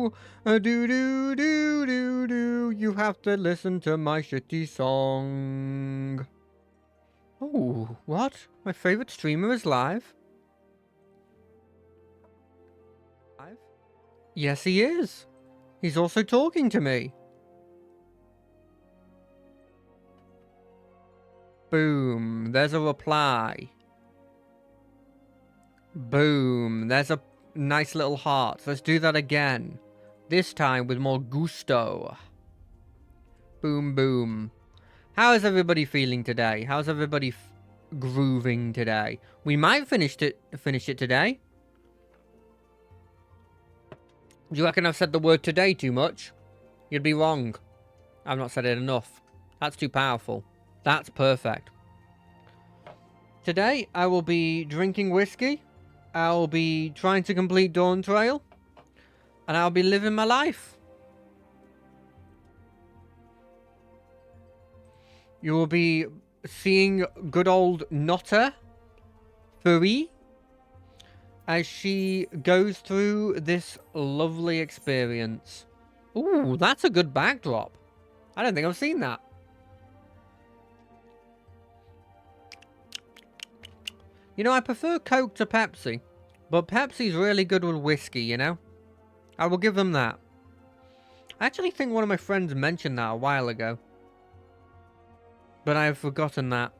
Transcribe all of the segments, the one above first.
Do do do do do. You have to listen to my shitty song. Oh, what? My favorite streamer is live? Live? Yes, he is. He's also talking to me. Boom. There's a reply. Boom. There's a nice little heart. Let's do that again. This time with more gusto. Boom, boom. How is everybody feeling today? How's everybody grooving today? We might finish it today. Do you reckon I've said the word today too much? You'd be wrong. I've not said it enough. That's too powerful. That's perfect. Today, I will be drinking whiskey. I'll be trying to complete Dawn Trail. And I'll be living my life. You will be seeing good old Notta Furry as she goes through this lovely experience. Ooh, that's a good backdrop. I don't think I've seen that. You know, I prefer Coke to Pepsi, but Pepsi's really good with whiskey, you know? I will give them that. I actually think one of my friends mentioned that a while ago, but I've forgotten that.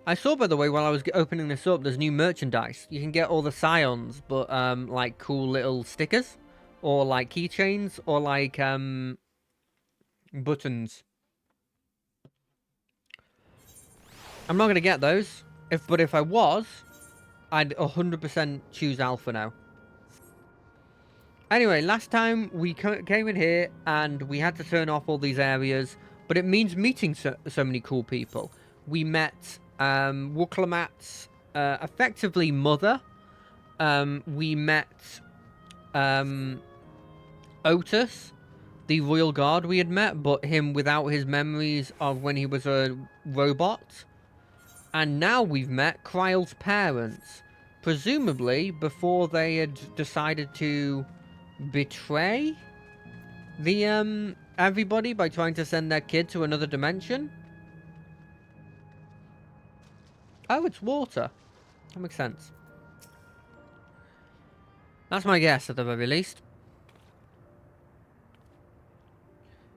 I saw, by the way, while I was opening this up, there's new merchandise. You can get all the Scions, but, like, cool little stickers, or, like, keychains, or, like, buttons. I'm not going to get those. But if I was, I'd 100% choose Alpha now. Anyway, last time we came in here and we had to turn off all these areas, but it means meeting so many cool people. We met Wooklamat's effectively mother. We met Otis, the royal guard we had met, but him without his memories of when he was a robot. And now we've met Kryle's parents, presumably before they had decided to betray the everybody by trying to send their kid to another dimension. Oh, it's water. That makes sense. That's my guess at the very least.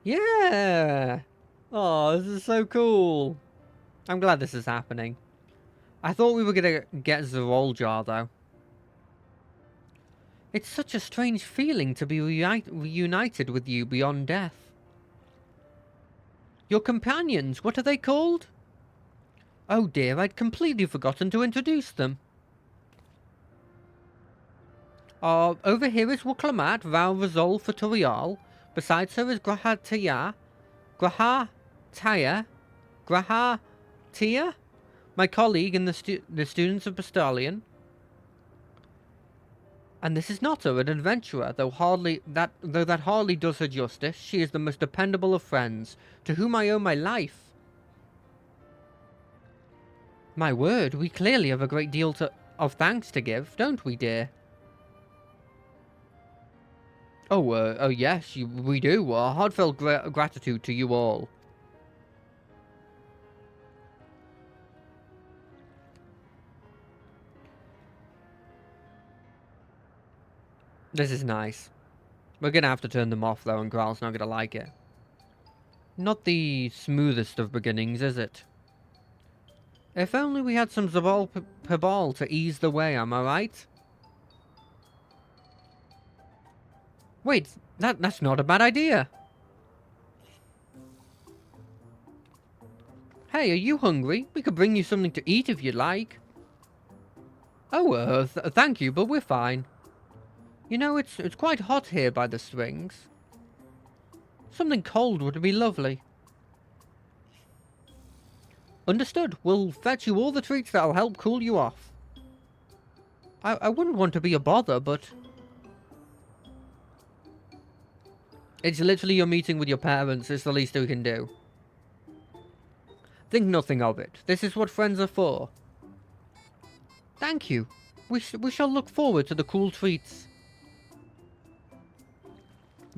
Yeah! Oh, this is so cool. I'm glad this is happening. I thought we were gonna get Zeroljar, though. It's such a strange feeling to be reunited with you beyond death. Your companions, what are they called? Oh dear, I'd completely forgotten to introduce them. Over here is Wooklamat, Val Razol Faturial. Besides her is Grahataya, my colleague in the students of Bastalion. And this is Notta, an adventurer, though that hardly does her justice. She is the most dependable of friends, to whom I owe my life. My word, we clearly have a great deal of thanks to give, don't we, dear? Oh yes, we do. Heartfelt gratitude to you all. This is nice. We're gonna have to turn them off, though, and Graal's not gonna like it. Not the smoothest of beginnings, is it? If only we had some Zabal Pabal to ease the way, am I right? Wait, that's not a bad idea. Hey, are you hungry? We could bring you something to eat if you'd like. Oh, thank you, but we're fine. You know, it's quite hot here by the springs. Something cold would be lovely. Understood. We'll fetch you all the treats that'll help cool you off. I wouldn't want to be a bother, but... It's literally your meeting with your parents. It's the least we can do. Think nothing of it. This is what friends are for. Thank you. We shall look forward to the cool treats.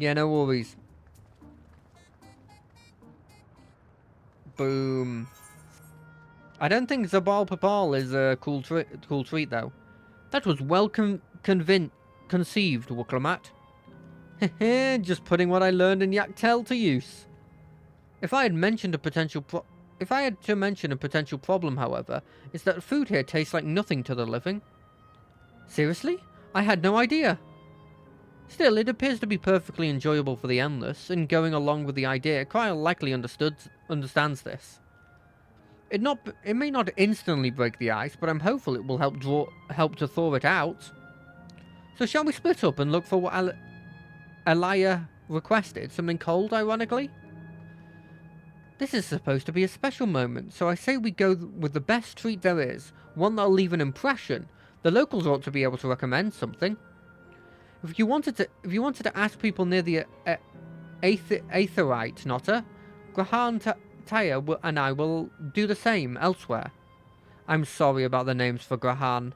Yeah, no worries. Boom. I don't think Zabal Papal is a cool treat, though. That was well conceived, Wuklamat. Heh, just putting what I learned in Yaktel to use. If I had mentioned a potential If I had to mention a potential problem, however, it's that food here tastes like nothing to the living. Seriously? I had no idea. Still, it appears to be perfectly enjoyable for the endless, and going along with the idea, Cryle likely understands this. It may not instantly break the ice, but I'm hopeful it will help to thaw it out. So shall we split up and look for what Elia requested? Something cold, ironically? This is supposed to be a special moment, so I say we go with the best treat there is, one that'll leave an impression. The locals ought to be able to recommend something. If you wanted to ask people near the Aetherite Knotter, Grahan Taya and I will do the same elsewhere. I'm sorry about the names for Grahan.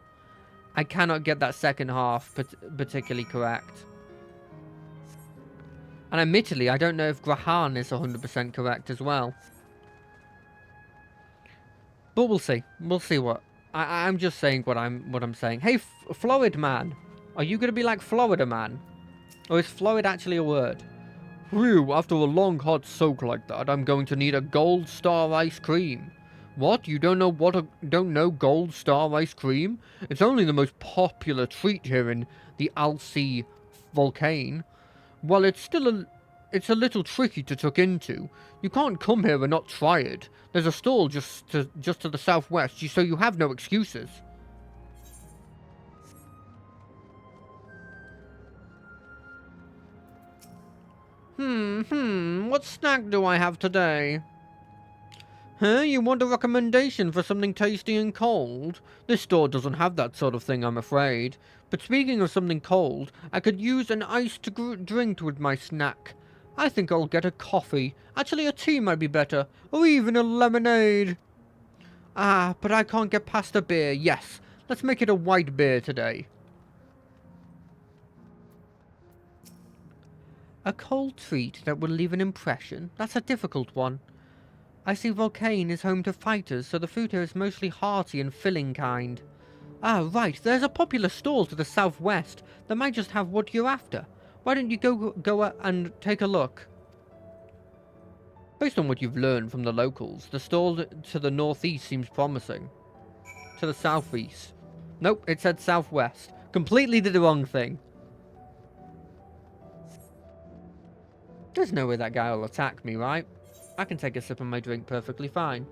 I cannot get that second half particularly correct. And admittedly, I don't know if Grahan is 100% correct as well. But we'll see. We'll see what... I'm just saying what I'm saying. Hey, Florid Man. Are you going to be like Florida Man? Or is Florid actually a word? Phew, after a long hot soak like that, I'm going to need a Gold Star ice cream. What? You don't know Gold Star ice cream? It's only the most popular treat here in the Alsea Volcane. Well, it's a little tricky to tuck into. You can't come here and not try it. There's a stall just to the southwest, so you have no excuses. What snack do I have today? Huh? You want a recommendation for something tasty and cold? This store doesn't have that sort of thing, I'm afraid. But speaking of something cold, I could use an iced drink with my snack. I think I'll get a coffee. Actually, a tea might be better. Or even a lemonade. Ah, but I can't get past a beer. Yes, let's make it a white beer today. A cold treat that will leave an impression? That's a difficult one. I see Volcane is home to fighters, so the food here is mostly hearty and filling kind. Ah, right, there's a popular stall to the southwest that might just have what you're after. Why don't you go and take a look? Based on what you've learned from the locals, the stall to the northeast seems promising. To the southeast. Nope, it said southwest. Completely did the wrong thing. There's no way that guy will attack me, right? I can take a sip of my drink perfectly fine.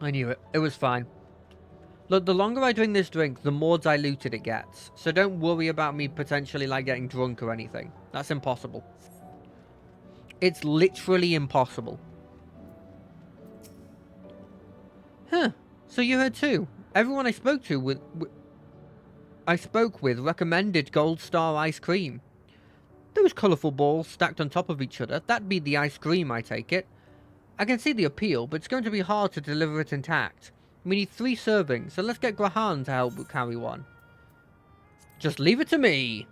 I knew it. It was fine. Look, the longer I drink this drink, the more diluted it gets. So don't worry about me potentially, like, getting drunk or anything. That's impossible. It's literally impossible. Huh. So you heard too. Everyone I spoke with recommended Gold Star ice cream. Those colourful balls stacked on top of each other, that'd be the ice cream, I take it. I can see the appeal, but it's going to be hard to deliver it intact. We need 3 servings, so let's get Grahan to help carry one. Just leave it to me.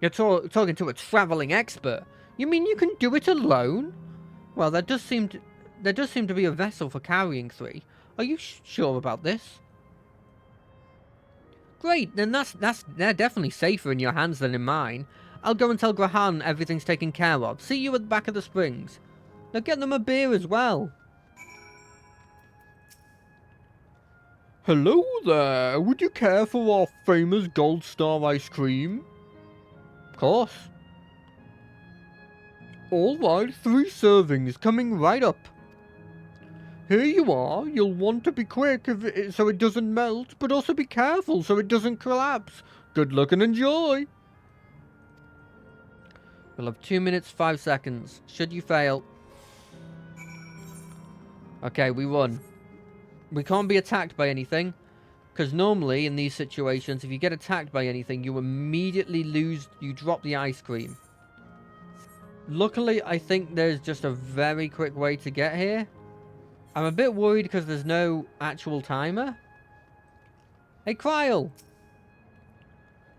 You're talking to a travelling expert. You mean you can do it alone? Well, there does seem to be a vessel for carrying 3. Are you sure about this? Great, then they're definitely safer in your hands than in mine. I'll go and tell Grahan everything's taken care of. See you at the back of the springs. Now get them a beer as well. Hello there. Would you care for our famous Gold Star ice cream? Of course. Alright, 3 servings coming right up. Here you are. You'll want to be quick so it doesn't melt, but also be careful so it doesn't collapse. Good luck and enjoy. We'll have 2 minutes, 5 seconds. Should you fail... Okay, we won. We can't be attacked by anything, because normally in these situations, if you get attacked by anything, you immediately you drop the ice cream. Luckily, I think there's just a very quick way to get here. I'm a bit worried because there's no actual timer. Hey, Kryl!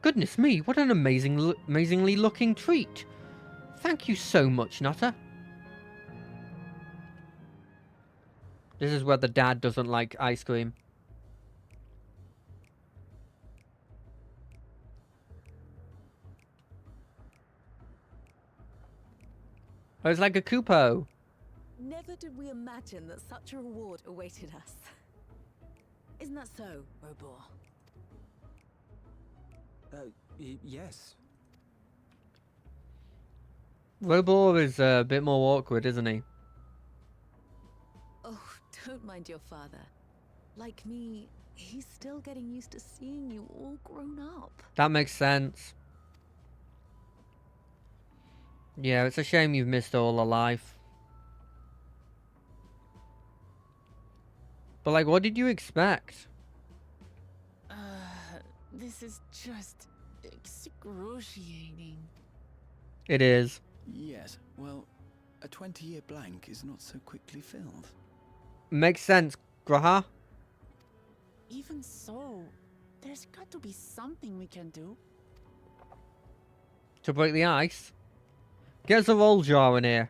Goodness me, what an amazingly looking treat. Thank you so much, Nutter. This is where the dad doesn't like ice cream. Oh, it's like a Koopo. Never did we imagine that such a reward awaited us. Isn't that so, Robor? Yes. Robor is a bit more awkward, isn't he? Oh, don't mind your father. Like me, he's still getting used to seeing you all grown up. That makes sense. Yeah, it's a shame you've missed all her life. But, like, what did you expect? This is just excruciating. It is. Yes, well, a 20-year blank is not so quickly filled. Makes sense, Graha. Even so, there's got to be something we can do. To break the ice. Get us a roll jar in here.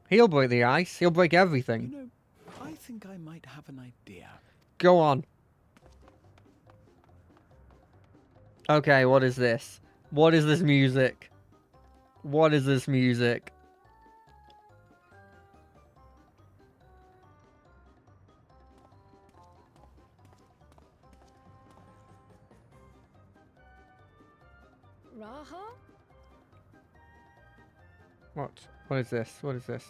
He'll break the ice. He'll break everything. You know, I think I might have an idea. Go on. Okay, what is this? What is this music? What is this music? Raha? What? What is this? What is this?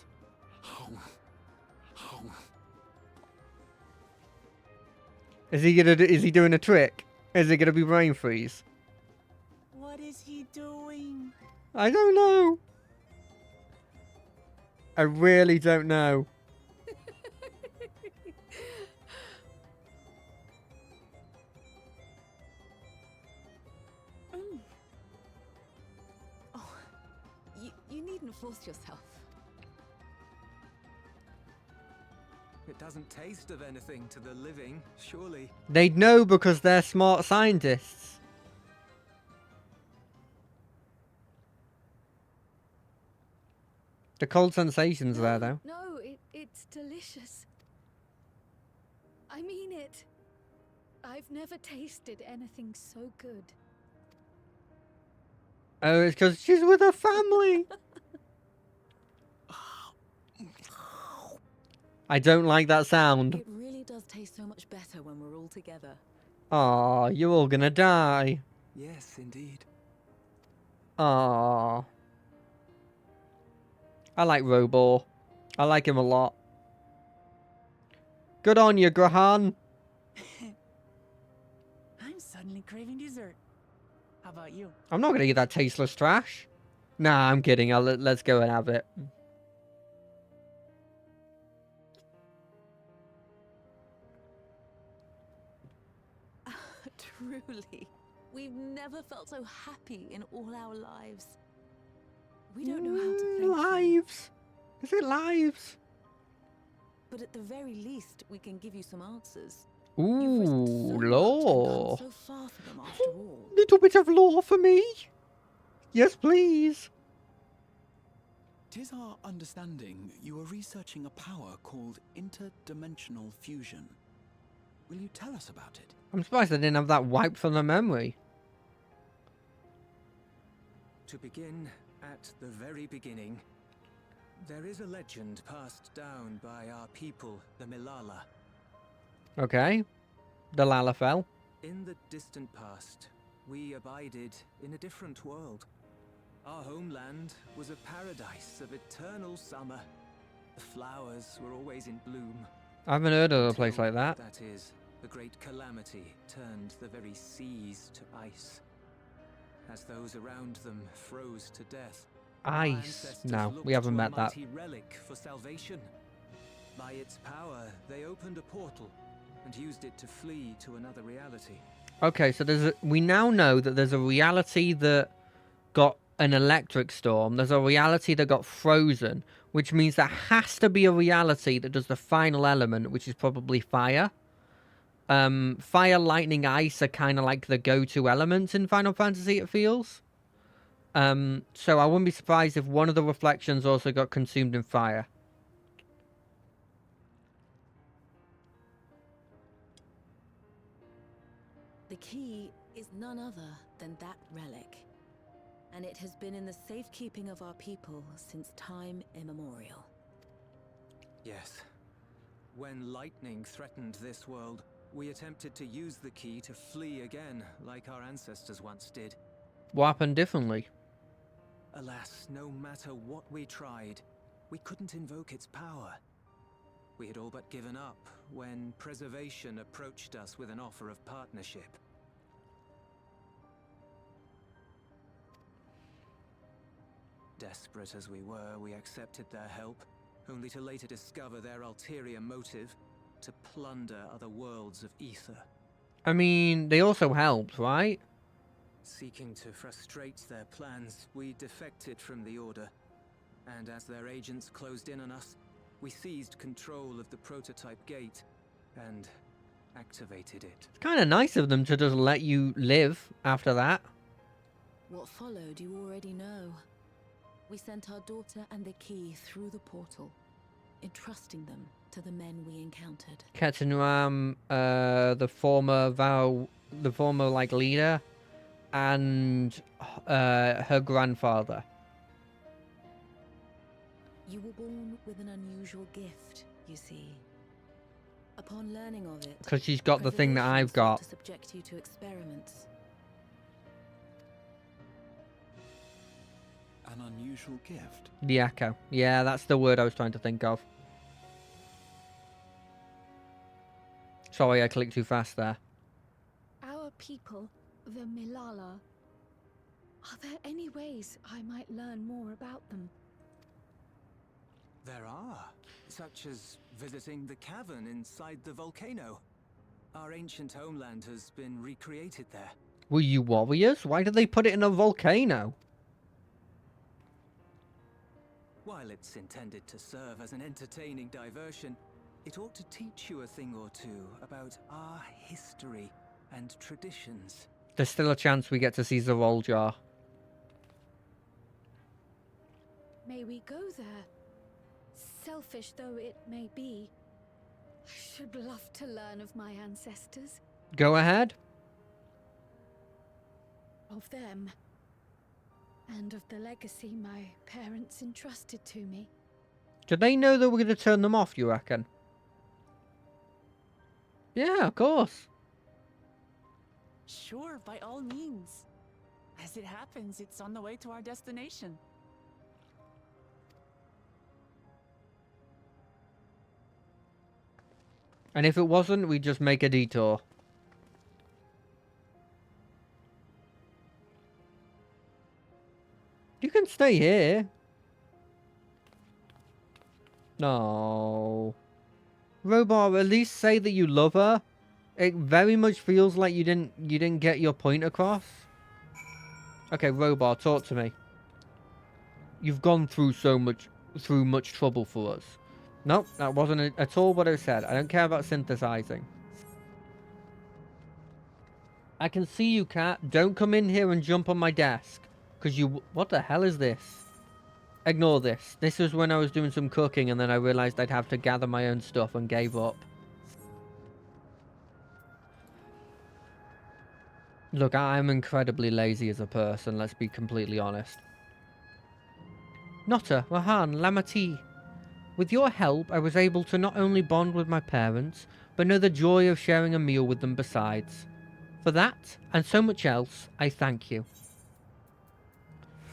Is he doing a trick? Is it gonna be brain freeze? What is he doing? I don't know. I really don't know. Oh, you needn't force yourself. It doesn't taste of anything to the living, surely. They'd know because they're smart scientists. The cold sensation's there, though. No, it's delicious. I mean it. I've never tasted anything so good. Oh, it's because she's with her family. I don't like that sound. It really does taste so much better when we're all together. Aw, you're all gonna die. Yes, indeed. Aw. I like Robor. I like him a lot. Good on you, Grahan. I'm suddenly craving dessert. How about you? I'm not gonna eat that tasteless trash. Nah, I'm kidding. Let's go and have it. Truly, we've never felt so happy in all our lives. We don't know how to thank you, Lives. Is it lives? but at the very least, we can give you some answers. Ooh, You've risked so much and lore. come so far for them after all. Little bit of lore for me. Yes, please. 'Tis our understanding you are researching a power called interdimensional fusion. Will you tell us about it? I'm surprised I didn't have that wiped from the memory. To begin at the very beginning, there is a legend passed down by our people, the Milala. Okay. The Lalafell. In the distant past, we abided in a different world. Our homeland was a paradise of eternal summer. The flowers were always in bloom. I haven't heard of a place Until, like that. That is, the great calamity turned the very seas to ice. As those around them froze to death. our Ice. ancestors No, looked we haven't to a met that. mighty relic for salvation. By its power, they opened a portal and used it to flee to another reality. Okay, so we now know that there's a reality that got an electric storm. There's a reality that got frozen, which means there has to be a reality that does the final element, which is probably fire. Fire, lightning, ice are kind of like the go-to elements in Final Fantasy, it feels. So I wouldn't be surprised if one of the reflections also got consumed in fire. The key is none other than that relic, and it has been in the safekeeping of our people since time immemorial. Yes. When lightning threatened this world, we attempted to use the key to flee again, like our ancestors once did. What happened differently? Alas, no matter what we tried, we couldn't invoke its power. We had all but given up when Preservation approached us with an offer of partnership. Desperate as we were, we accepted their help, only to later discover their ulterior motive, to plunder other worlds of ether. I mean, they also helped, right? Seeking to frustrate their plans, we defected from the Order, and as their agents closed in on us, we seized control of the prototype gate and activated it. It's kind of nice of them to just let you live after that. What followed you already know. We sent our daughter and the key through the portal, entrusting them to the men we encountered. Ketanram, the former like leader, and her grandfather. You were born with an unusual gift, you see. Upon learning of it, Because she's got the thing that I've Preservation sought got. to subject you to experiments. An unusual gift. The echo. Yeah, that's the word I was trying to think of. Sorry, I clicked too fast there. Our people, the Milala. Are there any ways I might learn more about them? There are, such as visiting the cavern inside the volcano. Our ancient homeland has been recreated there. Were you warriors? Why did they put it in a volcano? While it's intended to serve as an entertaining diversion, it ought to teach you a thing or two about our history and traditions. There's still a chance we get to see Zoraal. May we go there? Selfish though it may be, I should love to learn of my ancestors, Go ahead. of them, and of the legacy my parents entrusted to me. Did they know that we're going to turn them off, you reckon? Yeah, of course. Sure, by all means. As it happens, it's on the way to our destination. And if it wasn't, we'd just make a detour. You can stay here. No. Robar, at least say that you love her. It very much feels like you didn't get your point across. Okay, Robar, talk to me. You've gone through much trouble for us. Nope, that wasn't at all what I said. I don't care about synthesizing. I can see you, Cat. Don't come in here and jump on my desk. Because you... What the hell is this? Ignore this. This was when I was doing some cooking and then I realized I'd have to gather my own stuff and gave up. Look, I'm incredibly lazy as a person, let's be completely honest. Nota, Rahan, Lamati. With your help, I was able to not only bond with my parents, but know the joy of sharing a meal with them besides. For that, and so much else, I thank you.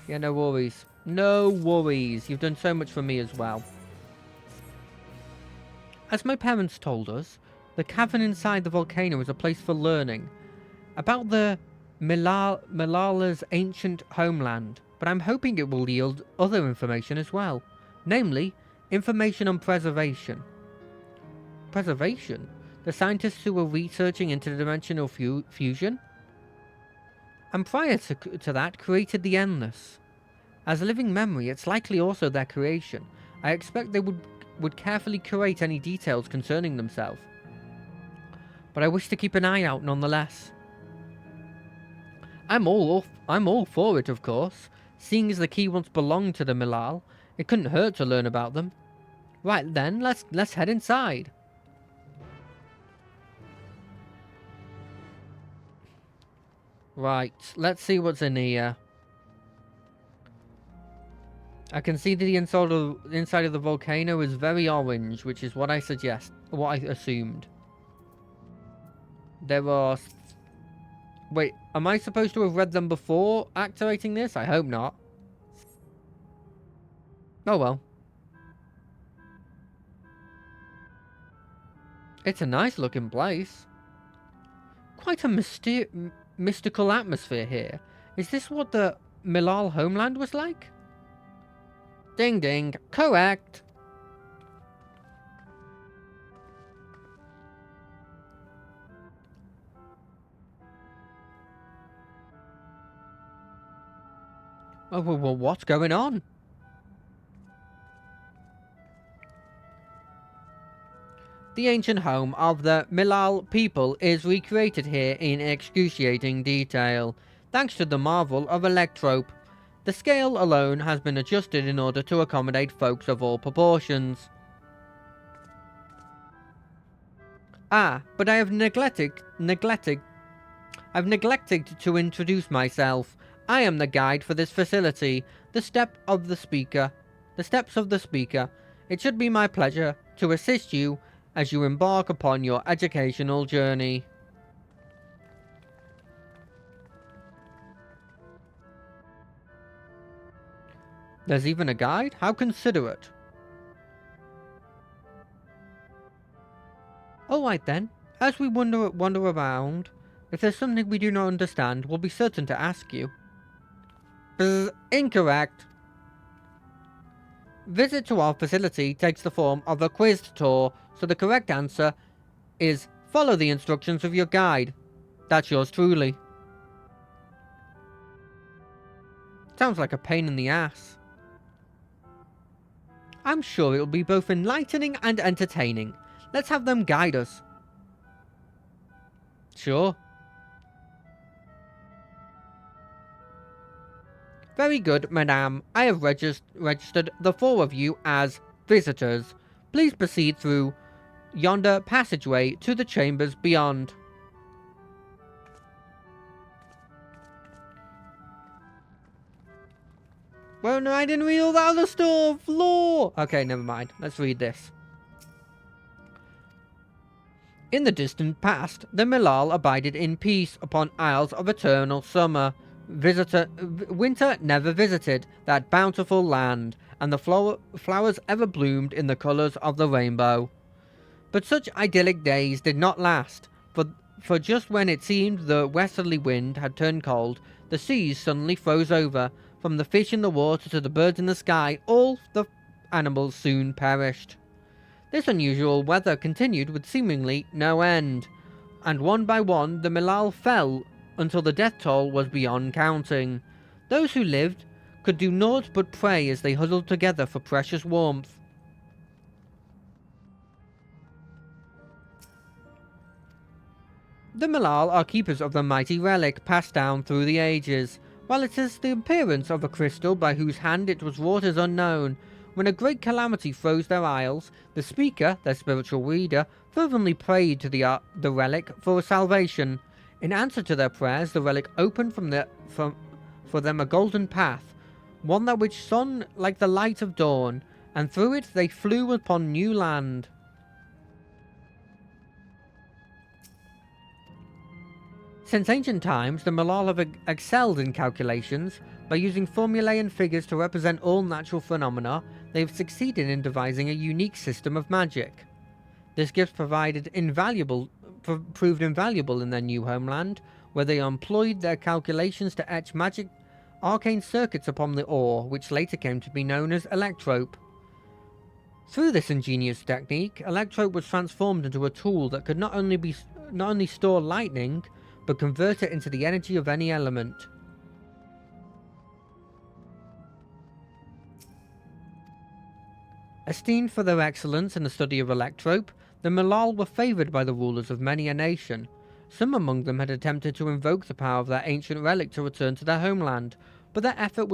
Yeah, no worries. No worries. You've done so much for me as well. As my parents told us, the cavern inside the volcano is a place for learning about the Milala's ancient homeland, but I'm hoping it will yield other information as well, namely, information on preservation. Preservation? The scientists who were researching interdimensional fusion? And prior to that, created the Endless. As a living memory, it's likely also their creation. I expect they would carefully curate any details concerning themselves. But I wish to keep an eye out nonetheless. I'm all for it, of course. Seeing as the key once belonged to the Milal, it couldn't hurt to learn about them. Right then, let's head inside. Right, let's see what's in here. I can see that the inside of the volcano is very orange, which is what I assumed. There are... Wait, am I supposed to have read them before activating this? I hope not. Oh well. It's a nice looking place. Quite a mystical atmosphere here. Is this what the Milal homeland was like? Ding ding, correct. Oh, well, what's going on? The ancient home of the Milal people is recreated here in excruciating detail, thanks to the marvel of Electrope. The scale alone has been adjusted in order to accommodate folks of all proportions. Ah, but I have neglected to introduce myself. I am the guide for this facility, the steps of the speaker. It should be my pleasure to assist you as you embark upon your educational journey. There's even a guide? How considerate. Alright then, as we wander around, if there's something we do not understand, we'll be certain to ask you. Bzz, incorrect. Visit to our facility takes the form of a quiz tour, so the correct answer is follow the instructions of your guide. That's yours truly. Sounds like a pain in the ass. I'm sure it'll be both enlightening and entertaining. Let's have them guide us. Sure. Very good, madame. I have registered the four of you as visitors. Please proceed through yonder passageway to the chambers beyond. Well, no, I didn't read all that other stuff. Law. Okay, never mind. Let's read this. In the distant past, the Milal abided in peace upon isles of eternal summer. Winter never visited that bountiful land, and the flowers ever bloomed in the colours of the rainbow. But such idyllic days did not last, for just when it seemed the westerly wind had turned cold, the seas suddenly froze over. From the fish in the water to the birds in the sky, all the animals soon perished. This unusual weather continued with seemingly no end, and one by one the Milal fell until the death toll was beyond counting. Those who lived could do naught but pray as they huddled together for precious warmth. The Milal are keepers of the mighty relic passed down through the ages. While it is the appearance of a crystal by whose hand it was wrought is unknown, when a great calamity froze their isles, the speaker, their spiritual reader, fervently prayed to the relic for salvation. In answer to their prayers, the relic opened for them a golden path, one that which shone like the light of dawn, and through it they flew upon new land. Since ancient times, the Milal have excelled in calculations. By using formulae and figures to represent all natural phenomena, they have succeeded in devising a unique system of magic. This gift proved invaluable in their new homeland, where they employed their calculations to etch magic arcane circuits upon the ore, which later came to be known as Electrope. Through this ingenious technique, Electrope was transformed into a tool that could not only store lightning, but convert it into the energy of any element. Esteemed for their excellence in the study of electrope, the Malal were favoured by the rulers of many a nation. Some among them had attempted to invoke the power of that ancient relic to return to their homeland, but their effort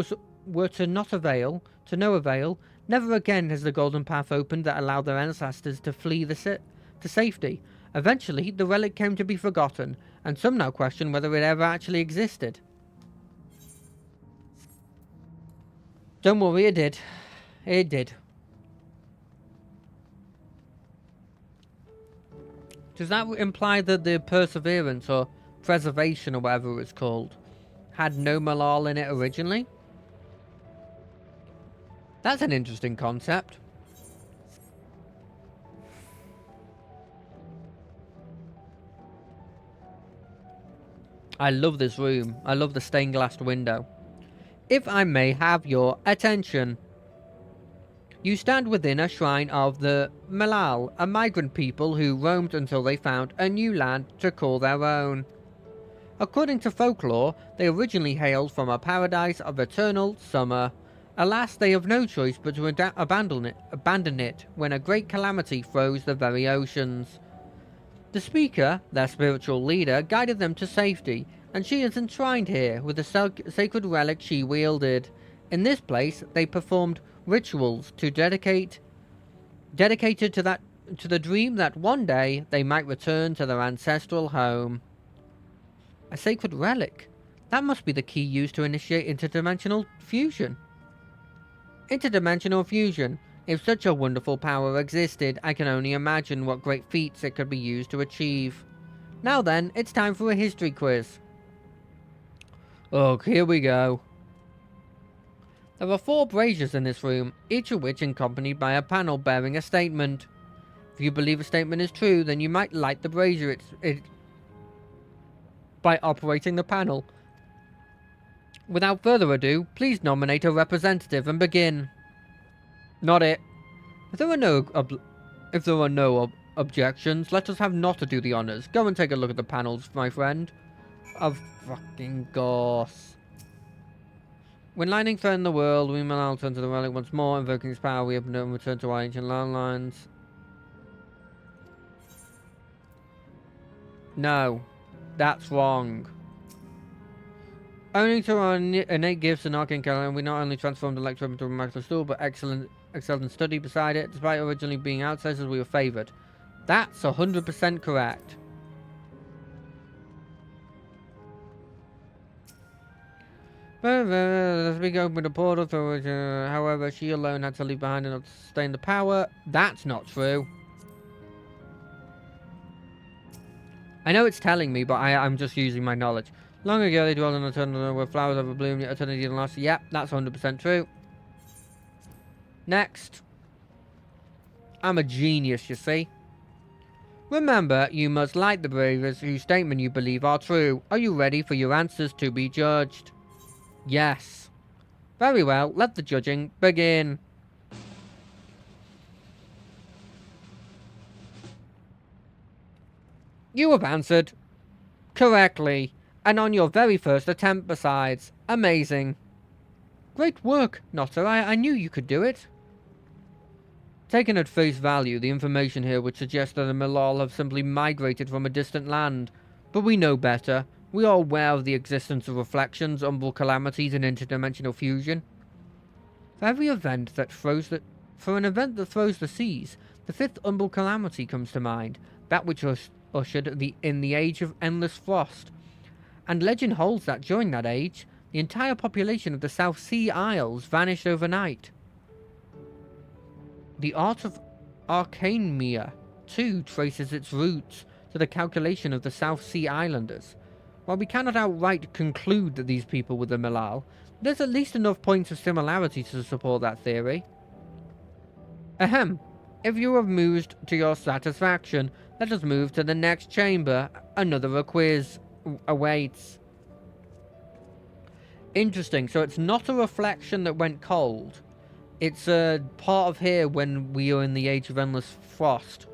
were to no avail. Never again has the golden path opened that allowed their ancestors to flee to safety. Eventually, the relic came to be forgotten, and some now question whether it ever actually existed. Don't worry, it did. It did. Does that imply that the Perseverance, or Preservation, or whatever it's called, had no Malal in it originally? That's an interesting concept. I love this room. I love the stained glass window. If I may have your attention. You stand within a shrine of the Malal, a migrant people who roamed until they found a new land to call their own. According to folklore, they originally hailed from a paradise of eternal summer. Alas, they have no choice but to abandon it when a great calamity froze the very oceans. The speaker, their spiritual leader, guided them to safety, and she is enshrined here with the sacred relic she wielded. In this place, they performed rituals to dedicated to the dream that one day they might return to their ancestral home. A sacred relic. That must be the key used to initiate interdimensional fusion. Interdimensional fusion. If such a wonderful power existed, I can only imagine what great feats it could be used to achieve. Now then, it's time for a history quiz. Oh, here we go. There are 4 braziers in this room, each of which accompanied by a panel bearing a statement. If you believe a statement is true, then you might light the brazier by operating the panel. Without further ado, please nominate a representative and begin. Not it. If there are no objections, let us have Notta do the honors. Go and take a look at the panels, my friend. Of fucking course. When lightning threatened the world, we Malal turned to the relic once more, invoking its power. We have no return to our ancient landlines. No, that's wrong. Owing to our innate gifts and arcane talent, we not only transformed Electrum into a miraculous tool, but excelled in study beside it. Despite originally being outsiders, we were favoured. That's 100% correct. As we opened a portal through which, however, she alone had to leave behind enough to sustain the power. That's not true. I know it's telling me, but I'm just using my knowledge. Long ago, they dwelled in a tunnel where flowers ever bloomed, yet eternity didn't last. Yep, that's 100% true. Next. I'm a genius, you see. Remember, you must light the braziers whose statement you believe are true. Are you ready for your answers to be judged? Yes. Very well, let the judging begin. You have answered correctly, and on your very first attempt besides. Amazing. Great work, Notta. I knew you could do it. Taken at face value, the information here would suggest that the Malal have simply migrated from a distant land. But we know better. We are aware of the existence of reflections, umbral calamities, and interdimensional fusion. For an event that throws the seas, the 5th umbral calamity comes to mind, that which ushered in the age of endless frost. And legend holds that during that age, the entire population of the South Sea Isles vanished overnight. The art of Arcanemia, too, traces its roots to the calculation of the South Sea Islanders. While we cannot outright conclude that these people were the Malal, there's at least enough points of similarity to support that theory. Ahem. If you have moved to your satisfaction, let us move to the next chamber. Another quiz awaits. Interesting, so it's not a reflection that went cold. It's a part of here when we are in the age of endless frost.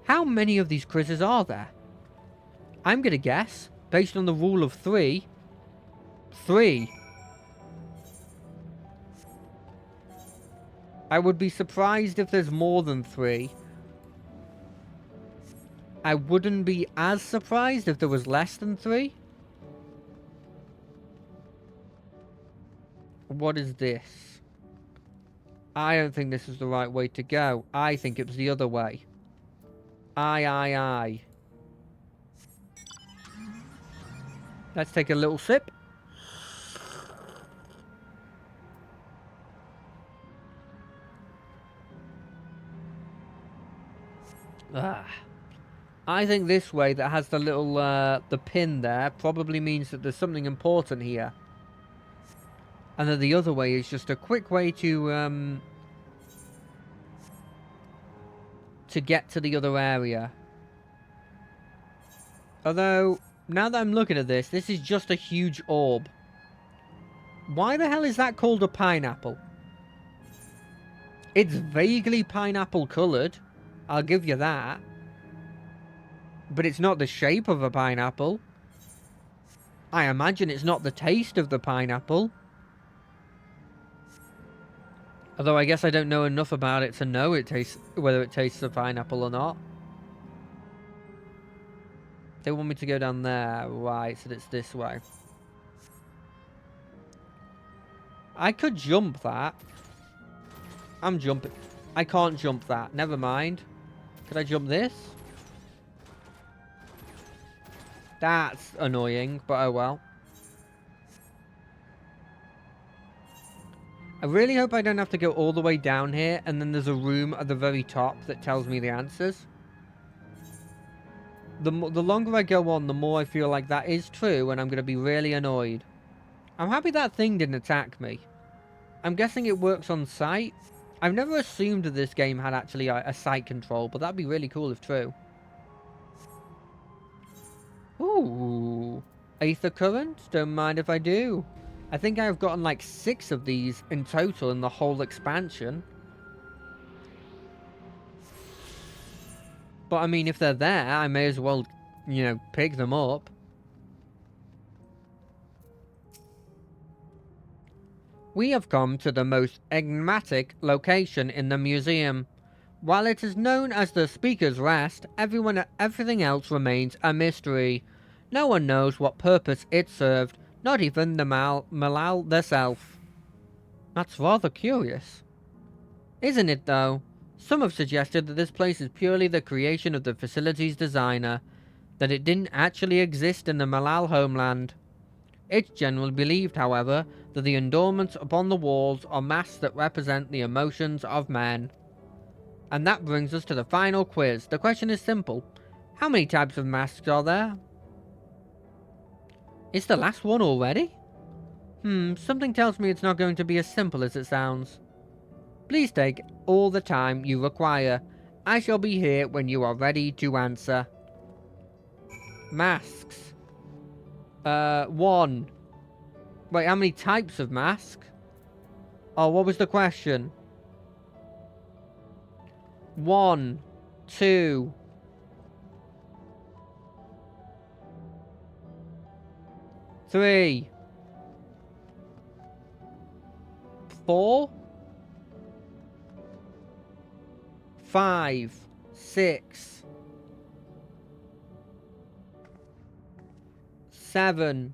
How many of these quizzes are there? I'm gonna guess, based on the rule of 3, 3. I would be surprised if there's more than 3. I wouldn't be as surprised if there was less than 3. What is this? I don't think this is the right way to go. I think it was the other way. Aye. Let's take a little sip. I think this way that has the little, the pin there probably means that there's something important here. And then the other way is just a quick way to get to the other area. Although, now that I'm looking at this, this is just a huge orb. Why the hell is that called a pineapple? It's vaguely pineapple coloured. I'll give you that. But it's not the shape of a pineapple. I imagine it's not the taste of the pineapple. Although I guess I don't know enough about it to know whether it tastes of pineapple or not. They want me to go down there. Right, so it's this way. I could jump that. I'm jumping. I can't jump that. Never mind. Could I jump this? That's annoying, but oh well. I really hope I don't have to go all the way down here, and then there's a room at the very top that tells me the answers. The longer I go on, the more I feel like that is true, and I'm going to be really annoyed. I'm happy that thing didn't attack me. I'm guessing it works on sight. I've never assumed that this game had actually a sight control, but that'd be really cool if true. Ooh, Aether Current? Don't mind if I do. I think I've gotten like 6 of these in total in the whole expansion. But I mean, if they're there, I may as well, you know, pick them up. We have come to the most enigmatic location in the museum. While it is known as the Speaker's Rest, everything else remains a mystery. No one knows what purpose it served, not even the Malal herself. That's rather curious. Isn't it, though? Some have suggested that this place is purely the creation of the facility's designer, that it didn't actually exist in the Malal homeland. It's generally believed, however, that the endowments upon the walls are masks that represent the emotions of man. And that brings us to the final quiz. The question is simple. How many types of masks are there? It's the last one already? Something tells me it's not going to be as simple as it sounds. Please take all the time you require. I shall be here when you are ready to answer. Masks. 1. Wait, how many types of mask? Oh, what was the question? 1, 2. 3. 4. 5, 6. 7.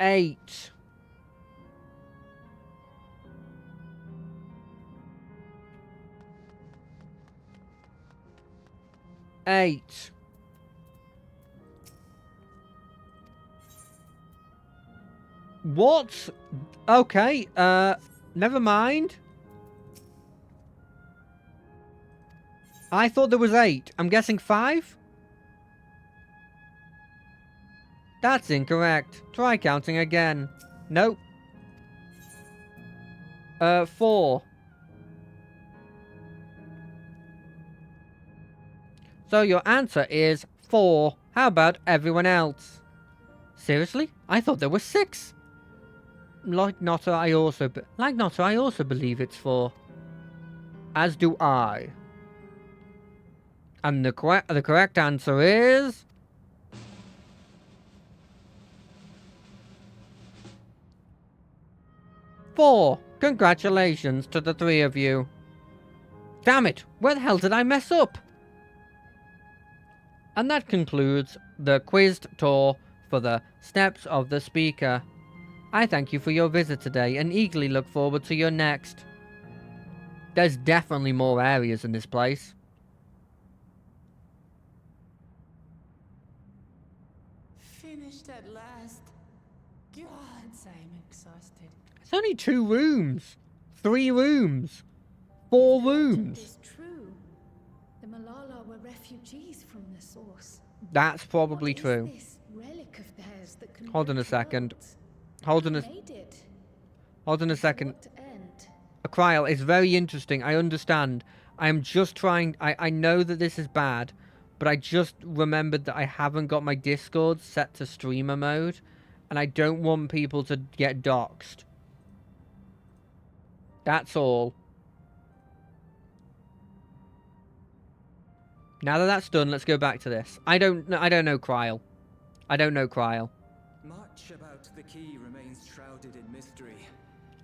8. 8. What? Okay, never mind. I thought there was 8. I'm guessing 5? That's incorrect. Try counting again. Nope. 4. So your answer is 4. How about everyone else? Seriously? I thought there were 6. Like Notta, I also believe it's 4. As do I. And the correct answer is 4. Congratulations to the 3 of you. Damn it, where the hell did I mess up? And that concludes the quiz tour for the Steps of the Speaker. I thank you for your visit today and eagerly look forward to your next. There's definitely more areas in this place. Finished at last. God, I'm exhausted. It's only 2 rooms. 3 rooms. 4 rooms. It's true. The Malala were refugees from the source. That's probably What is true. this relic of theirs that can Hold on a bridge second. worlds? Hold on Who a made it? hold on a To second. what end? Kryl, it's very interesting. I understand. I am just trying. I know that this is bad, but I just remembered that I haven't got my Discord set to streamer mode, and I don't want people to get doxxed. That's all. Now that that's done, let's go back to this. I don't know Kryl. I don't know Kryl. Much about the key remains shrouded in mystery.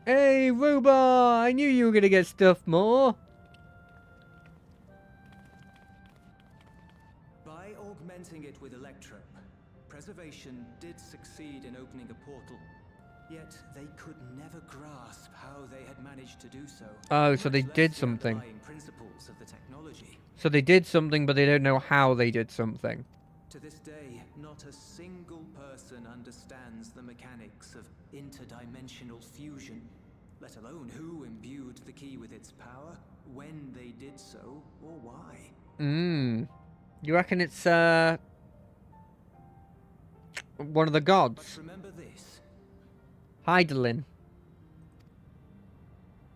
Hey, Ruba! I knew you were gonna get stuffed more. By augmenting it with Electro, Preservation did succeed in opening a portal. Yet they could never grasp how they had managed to do so. Oh, so they much did less the something. underlying principles of the technology. So they did something, but they don't know how they did something. To this day, not a single person understands the mechanics of interdimensional fusion, let alone who imbued the key with its power, when they did so, or why. You reckon it's, one of the But gods? remember this, Hydaelyn.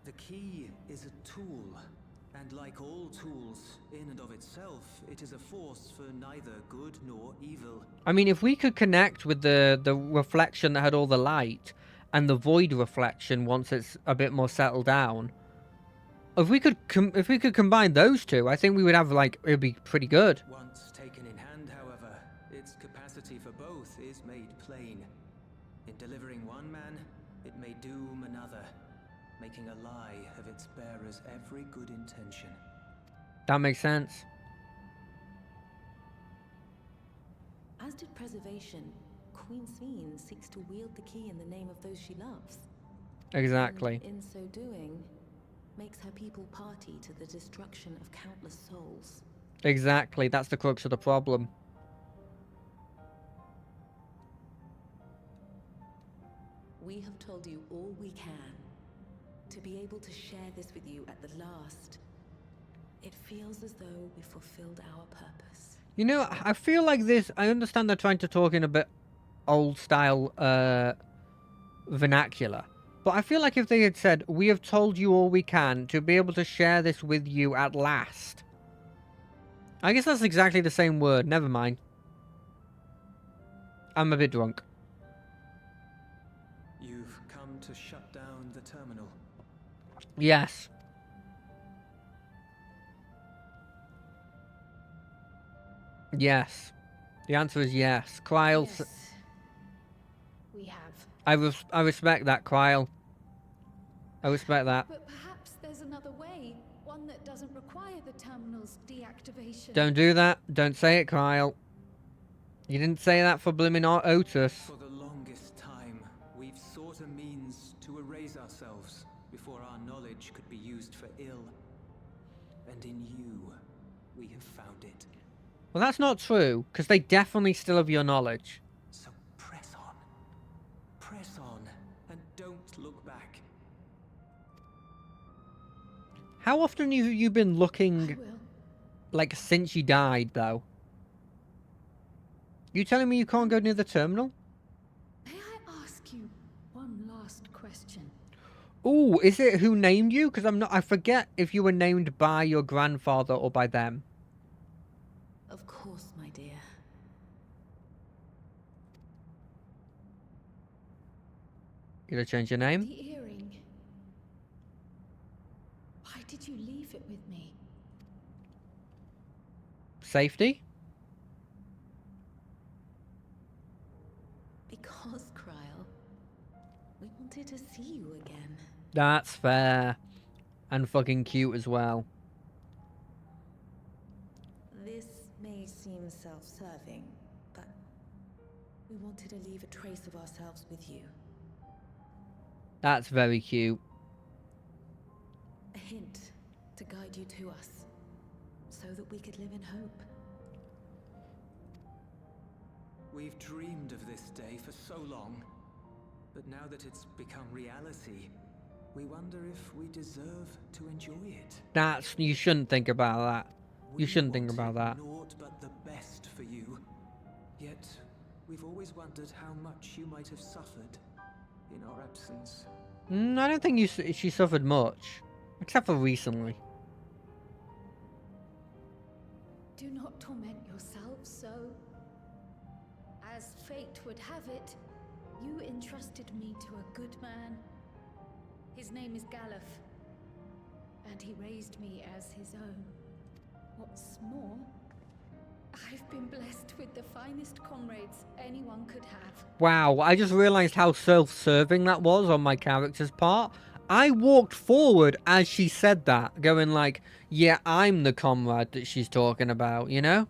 the key is a tool, and like all tools, in and of itself, it is a force for neither good nor evil. I mean, if we could connect with the reflection that had all the light, and the void reflection once it's a bit more settled down, if we could combine those two, I think we would have, like, it'd be pretty good. Once taken in hand, however, its capacity for both is made plain. In delivering one man, it may doom another, making a lie of its bearer's every good intention. That makes sense. As did Preservation, Queen Sveen seeks to wield the key in the name of those she loves. Exactly. And in so doing, makes her people party to the destruction of countless souls. Exactly. That's the crux of the problem. We have told you all we can. To be able to share this with you at the last, it feels as though we fulfilled our purpose. You know, I feel like this. I understand they're trying to talk in a bit old style vernacular, but I feel like if they had said, "We have told you all we can to be able to share this with you at last," I guess that's exactly the same word. Never mind. I'm a bit drunk. You've come to shut down the terminal. Yes. Yes. The answer is yes. Kryl, Yes, we have. I respect that, Kryl. I respect that. But perhaps there's another way, one that doesn't require the terminal's deactivation. Don't do that. Don't say it, Kryl. You didn't say that for blimmin' Otis. For the longest time, we've sought a means to erase ourselves before our knowledge could be used for ill. And in you, we have found it. Well, that's not true, because they definitely still have your knowledge. So press on. Press on, and don't look back. How often have you been I looking, will. like, since you died, though? You telling me you can't go near the terminal? May I ask you one last question? Ooh, is it who named you? Because I forget if you were named by your grandfather or by them. Of course, my dear. You gonna change your name? The earring. Why did you leave it with me? Safety? Because, Kryl, we wanted to see you again. That's fair. And fucking cute as well. This may seem self-serving, but we wanted to leave a trace of ourselves with you. That's very cute. A hint to guide you to us, so that we could live in hope. We've dreamed of this day for so long, but now that it's become reality, we wonder if we deserve to enjoy it. That's... You shouldn't think about that. You We shouldn't think about wanted that. Naught but the best for you. Yet, we've always wondered how much you might have suffered in our absence. I don't think she suffered much. Except for recently. Do not torment yourselves so. As fate would have it, you entrusted me to a good man. His name is Galuf, and he raised me as his own. What's more, I've been blessed with the finest comrades anyone could have. Wow, I just realised how self-serving that was on my character's part. I walked forward as she said that, going like, yeah, I'm the comrade that she's talking about, you know?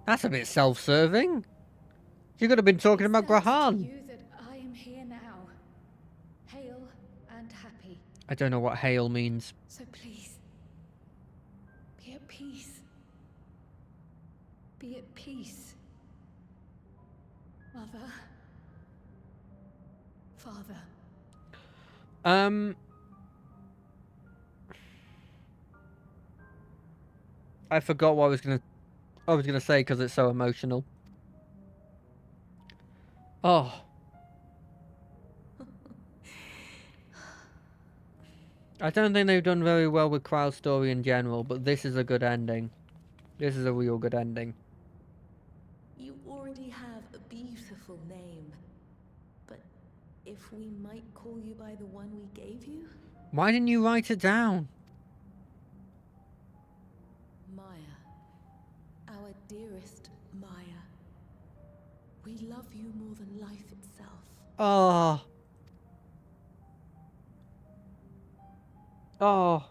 That's a bit self-serving. She could have been talking about Thanks to Grahan. you that I am here now, hale and happy. I don't know what hail means. So please, be at peace. Be at peace. Mother. Father. I forgot what I was gonna say because it's so emotional. Oh. I don't think they've done very well with Kryl's story in general, but this is a good ending. This is a real good ending. You already have a beautiful name, but if we might call you by the one we gave you? Why didn't you write it down? Maya. Our dearest Maya. We love you more than life itself. Oh. Oh.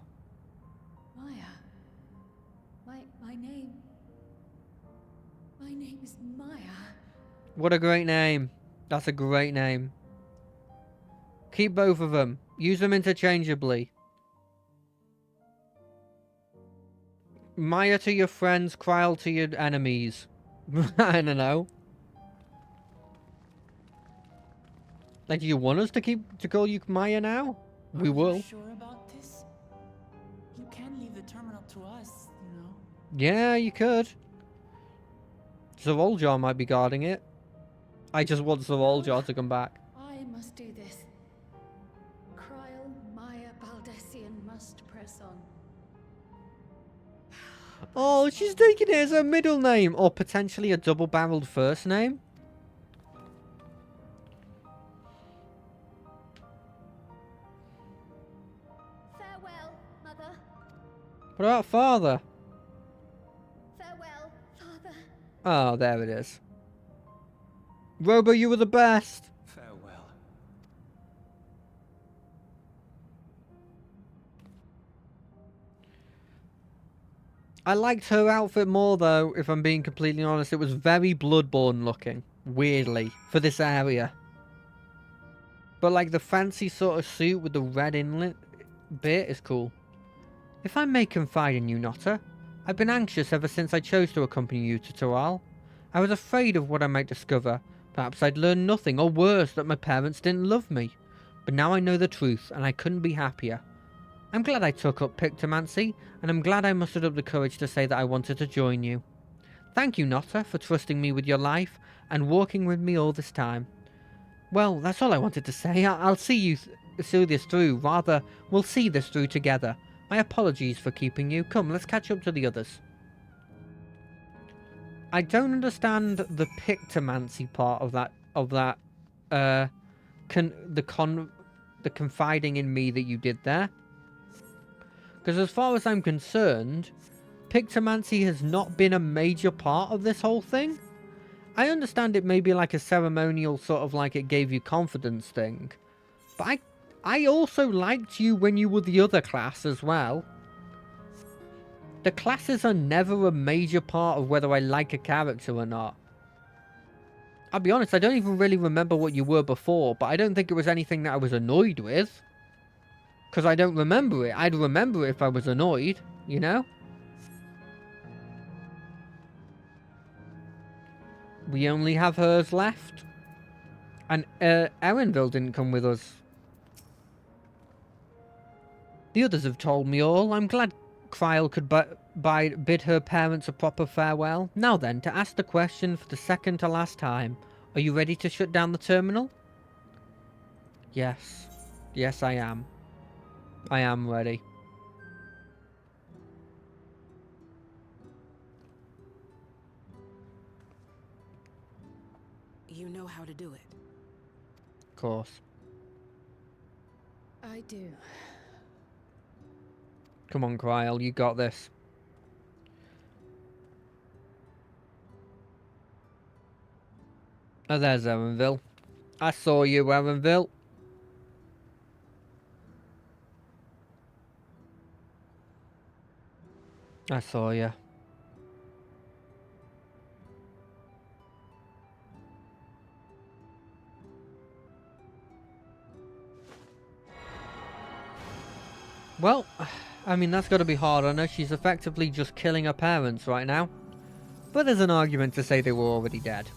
Maya. My name. My name is Maya. What a great name. That's a great name. Keep both of them. Use them interchangeably. Maya to your friends, Kryl to your enemies. I don't know. Like, do you want us to call you Maya now? We Are will. you sure about this? You can leave the terminal to us, you know. Yeah, you could. Zovoljar might be guarding it. I just want Zovoljar to come back. I must do this. Kryl, Maya, Baldessian must press on. Oh, she's taking it as her middle name, or potentially a double-barreled first name. Farewell, Mother. What about father? Farewell, Father. Oh, there it is. Robo, you were the best. Farewell. I liked her outfit more, though, if I'm being completely honest. It was very Bloodborne looking, weirdly, for this area. But, like, the fancy sort of suit with the red inlet bit is cool. If I may confide in you, Notta, I've been anxious ever since I chose to accompany you to Tual. I was afraid of what I might discover. Perhaps I'd learn nothing, or worse, that my parents didn't love me. But now I know the truth, and I couldn't be happier. I'm glad I took up Pictomancy, and I'm glad I mustered up the courage to say that I wanted to join you. Thank you, Notta, for trusting me with your life, and walking with me all this time. Well, that's all I wanted to say. I'll see you see this through. Rather, we'll see this through together. My apologies for keeping you. Come, let's catch up to the others. I don't understand the Pictomancy part of that. The confiding in me that you did there. Because as far as I'm concerned, Pictomancy has not been a major part of this whole thing. I understand it may be like a ceremonial sort of like it gave you confidence thing. But I also liked you when you were the other class as well. The classes are never a major part of whether I like a character or not. I'll be honest, I don't even really remember what you were before, but I don't think it was anything that I was annoyed with. Because I don't remember it. I'd remember it if I was annoyed, you know? We only have hers left. And Erenville didn't come with us. The others have told me all. I'm glad Kryl could bid her parents a proper farewell. Now then, to ask the question for the second to last time. Are you ready to shut down the terminal? Yes. Yes, I am. I am ready. You know how to do it. Of course. I do. Come on, Kryl, you got this. Oh, there's Erenville. I saw you, Erenville. I saw you. Well, I mean, that's got to be hard on her. She's effectively just killing her parents right now. But there's an argument to say they were already dead.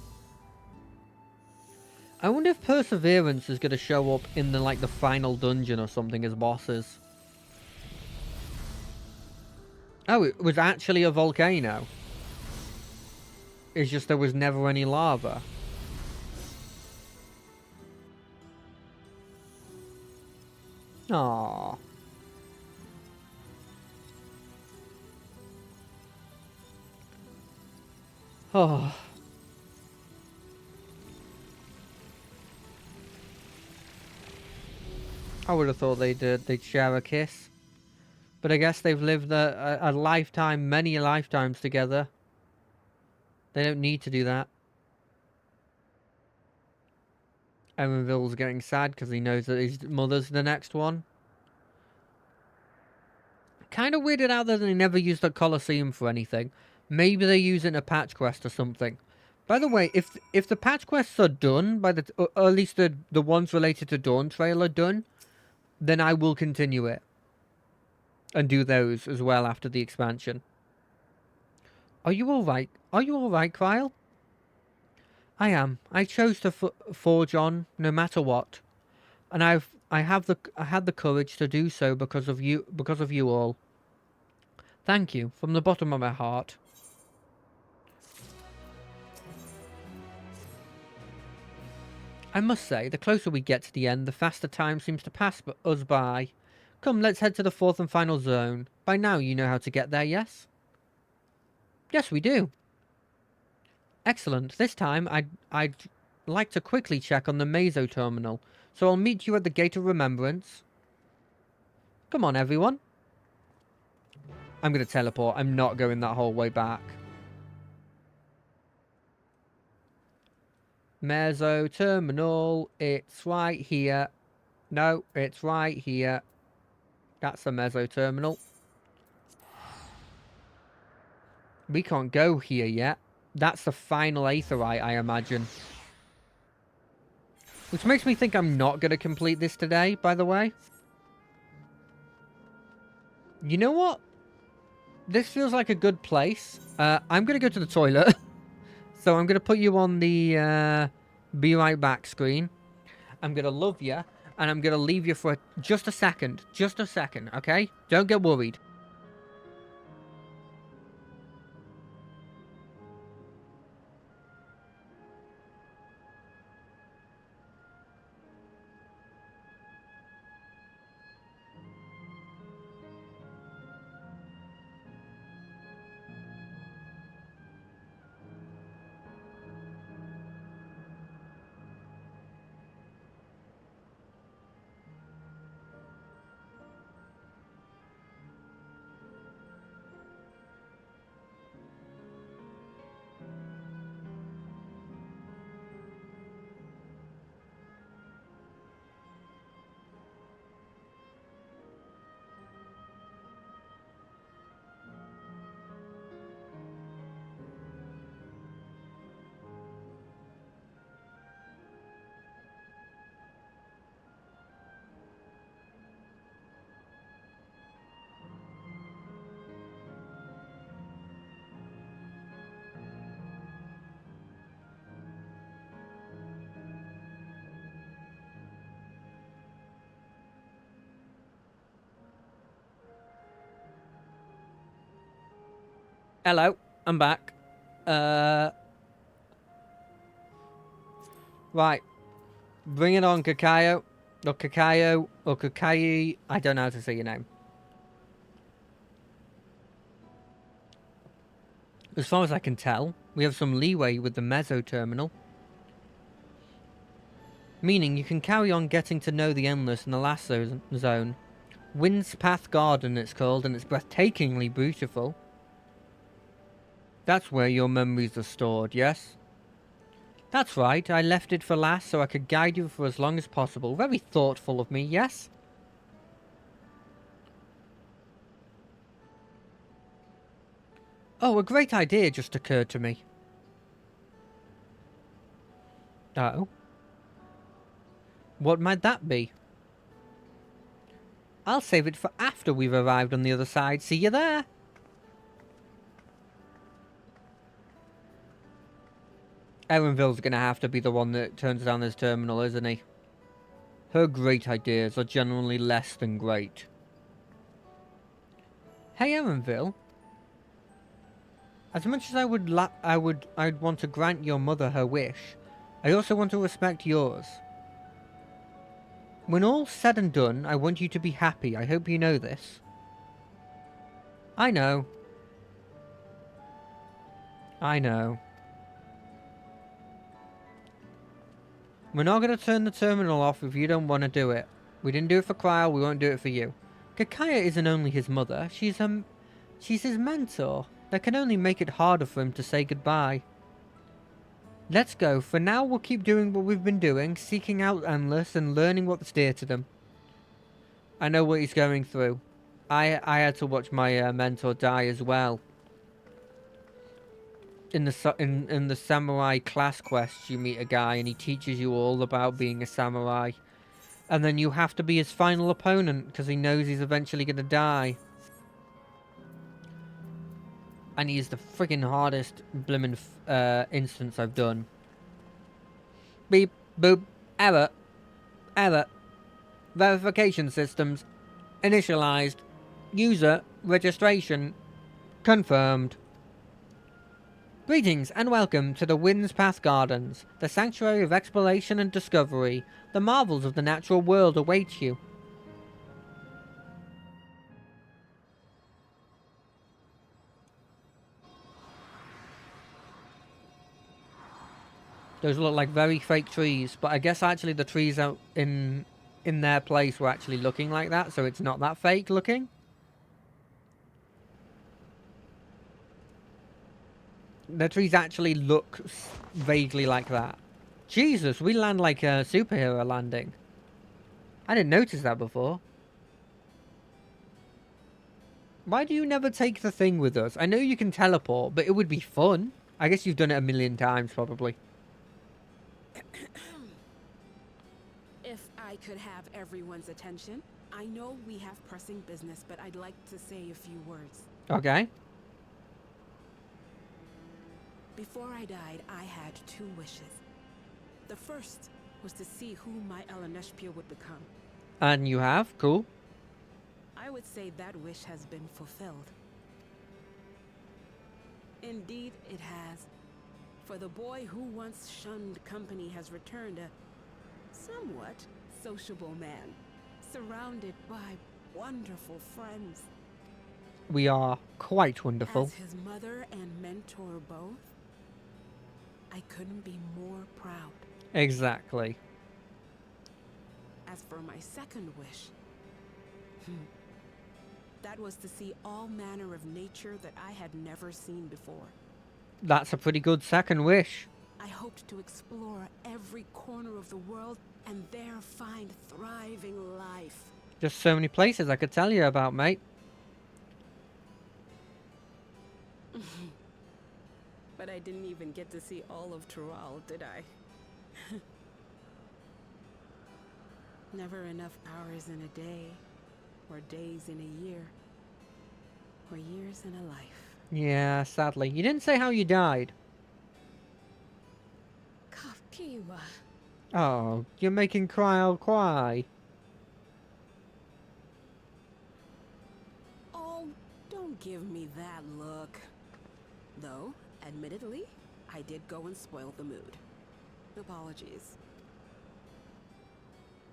I wonder if Perseverance is going to show up in the, like, the final dungeon or something as bosses. Oh, it was actually a volcano. It's just there was never any lava. Aww. Oh. I would have thought they'd share a kiss. But I guess they've lived a lifetime, many lifetimes together. They don't need to do that. Erenville's getting sad because he knows that his mother's the next one. Kind of weirded out that they never used the Colosseum for anything. Maybe they use it in a patch quest or something. By the way, if the patch quests are done, or at least the ones related to Dawntrail are done, then I will continue it. And do those as well after the expansion. Are you alright? Are you alright, Kryl? I am. I chose to forge on, no matter what. And I had the courage to do so because of you all. Thank you, from the bottom of my heart. I must say, the closer we get to the end, the faster time seems to pass us by. Come, let's head to the fourth and final zone. By now you know how to get there, yes? Yes, we do. Excellent. This time, I'd like to quickly check on the Meso terminal, so I'll meet you at the Gate of Remembrance. Come on, everyone. I'm going to teleport. I'm not going that whole way back. Meso terminal. It's right here. No, it's right here. That's the Meso terminal. We can't go here yet. That's the final Aetheryte, I imagine. Which makes me think I'm not going to complete this today, by the way. You know what? This feels like a good place. I'm going to go to the toilet. So I'm going to put you on the be right back screen. I'm going to love you. And I'm going to leave you for just a second. Just a second, okay? Don't get worried. Hello, I'm back. Right. Bring it on, Kakayo. Or Kakayo. Or Kakai. I don't know how to say your name. As far as I can tell, we have some leeway with the Mezzo terminal. Meaning you can carry on getting to know the Endless in the last zone. Wind's Path Garden it's called, and it's breathtakingly beautiful. That's where your memories are stored, yes? That's right, I left it for last so I could guide you for as long as possible. Very thoughtful of me, yes? Oh, a great idea just occurred to me. Oh? What might that be? I'll save it for after we've arrived on the other side. See you there! Erenville's gonna have to be the one that turns down this terminal, isn't he? Her great ideas are generally less than great. Hey, Erenville. As much as I'd want to grant your mother her wish, I also want to respect yours. When all's said and done, I want you to be happy. I hope you know this. I know. I know. We're not going to turn the terminal off if you don't want to do it. We didn't do it for Krile, we won't do it for you. Kakaya isn't only his mother, she's his mentor. That can only make it harder for him to say goodbye. Let's go. For now, we'll keep doing what we've been doing, seeking out Endless and learning what's dear to them. I know what he's going through. I had to watch my mentor die as well. In the samurai class quest, you meet a guy and he teaches you all about being a samurai. And then you have to be his final opponent because he knows he's eventually going to die. And he's the friggin' hardest blimmin' instance I've done. Beep, boop, error. Error. Verification systems initialized. User registration confirmed. Greetings and welcome to the Wind's Path Gardens, the sanctuary of exploration and discovery. The marvels of the natural world await you. Those look like very fake trees, but I guess actually the trees out in their place were actually looking like that, so it's not that fake looking. The trees actually look vaguely like that. Jesus, we land like a superhero landing. I didn't notice that before. Why do you never take the thing with us? I know you can teleport, but it would be fun. I guess you've done it a million times, probably. If I could have everyone's attention, I know we have pressing business, but I'd like to say a few words. Okay. Before I died, I had 2 wishes. The first was to see who my Eleneshpia would become. And you have? Cool. I would say that wish has been fulfilled. Indeed, it has. For the boy who once shunned company has returned a somewhat sociable man, surrounded by wonderful friends. We are quite wonderful. As his mother and mentor both, I couldn't be more proud. Exactly. As for my second wish, that was to see all manner of nature that I had never seen before. That's a pretty good second wish. I hoped to explore every corner of the world and there find thriving life. Just so many places I could tell you about, mate. But I didn't even get to see all of Tural, did I? Never enough hours in a day, or days in a year, or years in a life. Yeah, sadly. You didn't say how you died. Kafkiwa. Oh, you're making Krile cry. Oh, don't give me that look. Though, admittedly, I did go and spoil the mood. Apologies.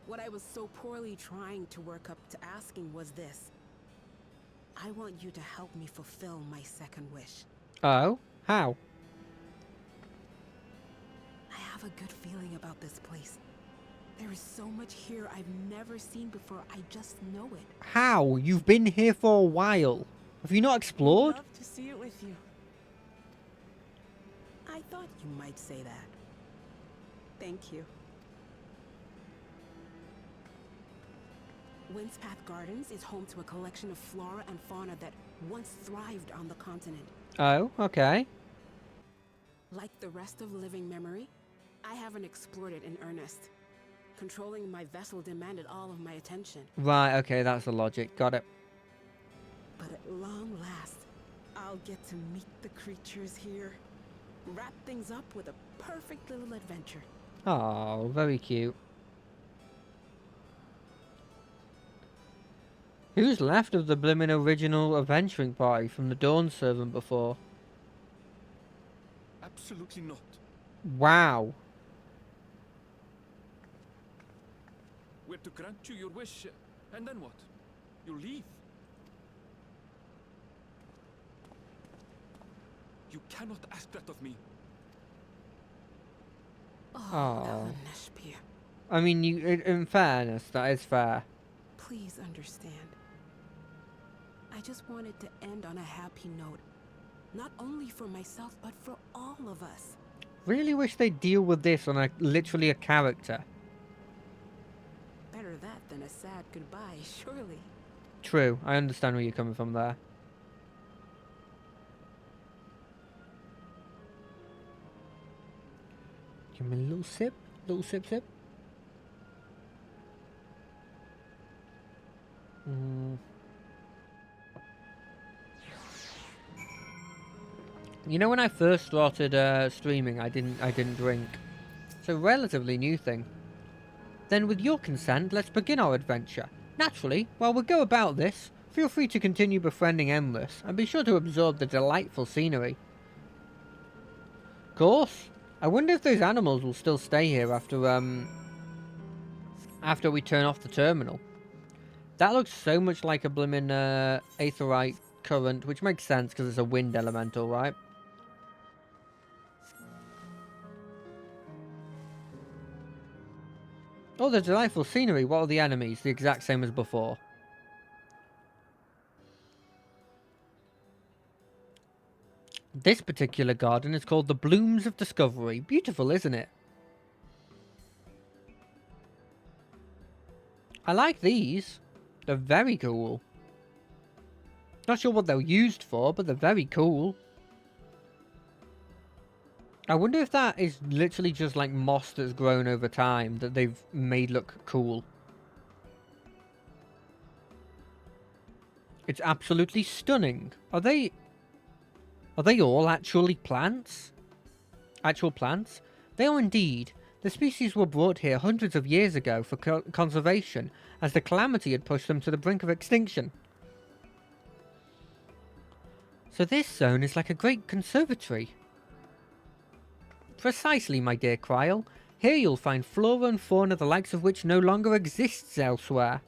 What I was so poorly trying to work up to asking was this. I want you to help me fulfill my second wish. Oh? How? I have a good feeling about this place. There is so much here I've never seen before. I just know it. How? You've been here for a while. Have you not explored? I'd love to see it with you. I thought you might say that. Thank you. Windspath Gardens is home to a collection of flora and fauna that once thrived on the continent. Oh, okay. Like the rest of living memory, I haven't explored it in earnest. Controlling my vessel demanded all of my attention. Right, okay, that's the logic. Got it. But at long last, I'll get to meet the creatures here. Wrap things up with a perfect little adventure. Oh, very cute. Who's left of the blimmin' original adventuring party from the Dawn Servant before? Absolutely not. Wow. We're to grant you your wish, and then what? You leave? You cannot ask that of me. Oh. Ellen Neshpir, I mean, in fairness, that is fair. please understand. I just wanted to end on a happy note. Not only for myself, but for all of us. Really wish they'd deal with this on literally a character. Better that than a sad goodbye, surely. True, I understand where you're coming from there. Give me a little sip, sip. You know, when I first started streaming, I didn't drink. It's a relatively new thing. Then, with your consent, let's begin our adventure. Naturally, while we go about this, feel free to continue befriending Endless, and be sure to absorb the delightful scenery. Of course. I wonder if those animals will still stay here after we turn off the terminal. That looks so much like a blimmin' aetheryte current, which makes sense because it's a wind elemental, right? Oh, the delightful scenery. What are the enemies? The exact same as before. This particular garden is called the Blooms of Discovery. Beautiful, isn't it? I like these. They're very cool. Not sure what they're used for, but they're very cool. I wonder if that is literally just like moss that's grown over time that they've made look cool. It's absolutely stunning. Are they all actually plants? Actual plants? They are indeed. The species were brought here hundreds of years ago for conservation, as the calamity had pushed them to the brink of extinction. So this zone is like a great conservatory. Precisely, my dear Kryl. Here you'll find flora and fauna the likes of which no longer exists elsewhere.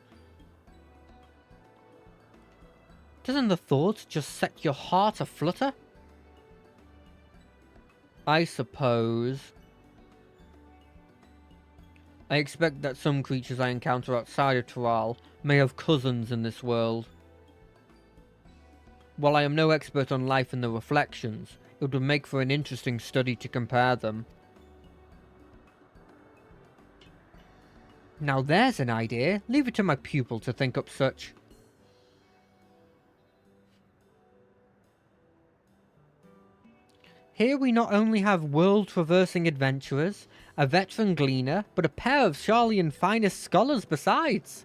Doesn't the thought just set your heart aflutter? I suppose. I expect that some creatures I encounter outside of Tural may have cousins in this world. While I am no expert on life and the reflections, it would make for an interesting study to compare them. Now there's an idea. Leave it to my pupil to think up such. Here we not only have world-traversing adventurers, a veteran gleaner, but a pair of Sharlayan's finest scholars besides.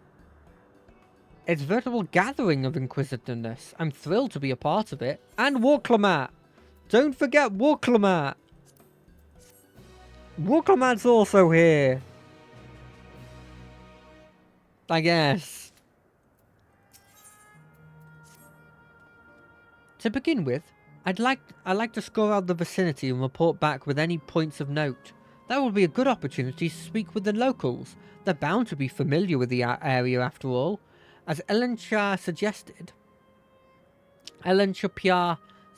It's a veritable gathering of inquisitiveness. I'm thrilled to be a part of it. And Warclamat! Don't forget Warclamat! Warclamat's also here! I guess. To begin with, I'd like to score out the vicinity and report back with any points of note. That would be a good opportunity to speak with the locals. They're bound to be familiar with the area after all. As Ellen Shapia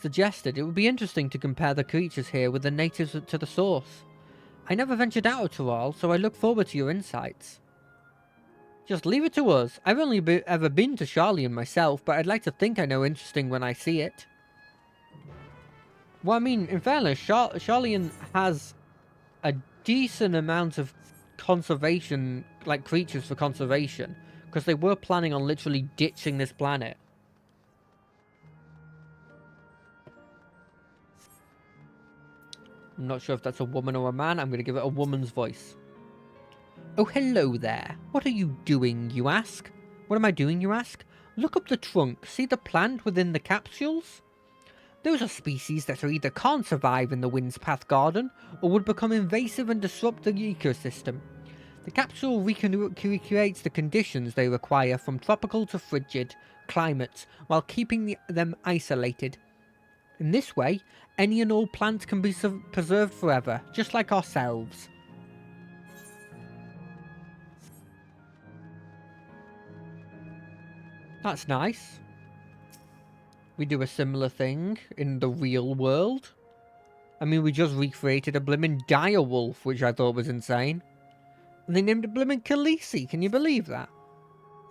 suggested, it would be interesting to compare the creatures here with the natives to the source. I never ventured out of Tural, so I look forward to your insights. Just leave it to us. I've only ever been to Sharlayan myself, but I'd like to think I know interesting when I see it. Well, I mean, in fairness, Sharlayan has a decent amount of conservation, like creatures for conservation, because they were planning on literally ditching this planet. I'm not sure if that's a woman or a man. I'm going to give it a woman's voice. Oh, hello there. What are you doing, you ask? What am I doing, you ask? Look up the trunk. See the plant within the capsules? Those are species that either can't survive in the Wind's Path Garden or would become invasive and disrupt the ecosystem. The capsule recreates the conditions they require from tropical to frigid climates while keeping them isolated. In this way, any and all plants can be preserved forever, just like ourselves. That's nice. We do a similar thing in the real world. I mean, we just recreated a blimmin' dire wolf, which I thought was insane. And they named it blimmin' Khaleesi, can you believe that?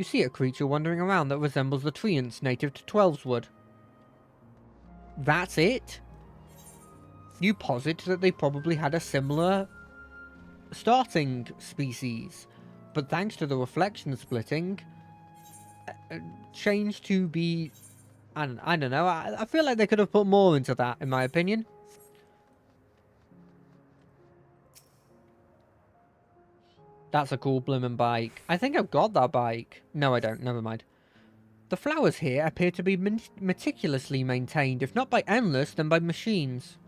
You see a creature wandering around that resembles the treants native to Twelveswood. That's it? You posit that they probably had a similar starting species, but thanks to the reflection splitting, changed to be... I don't know, I feel like they could have put more into that, in my opinion. That's a cool blimmin' bike. I think I've got that bike. No, I don't. Never mind. The flowers here appear to be meticulously maintained, if not by Endless, then by machines.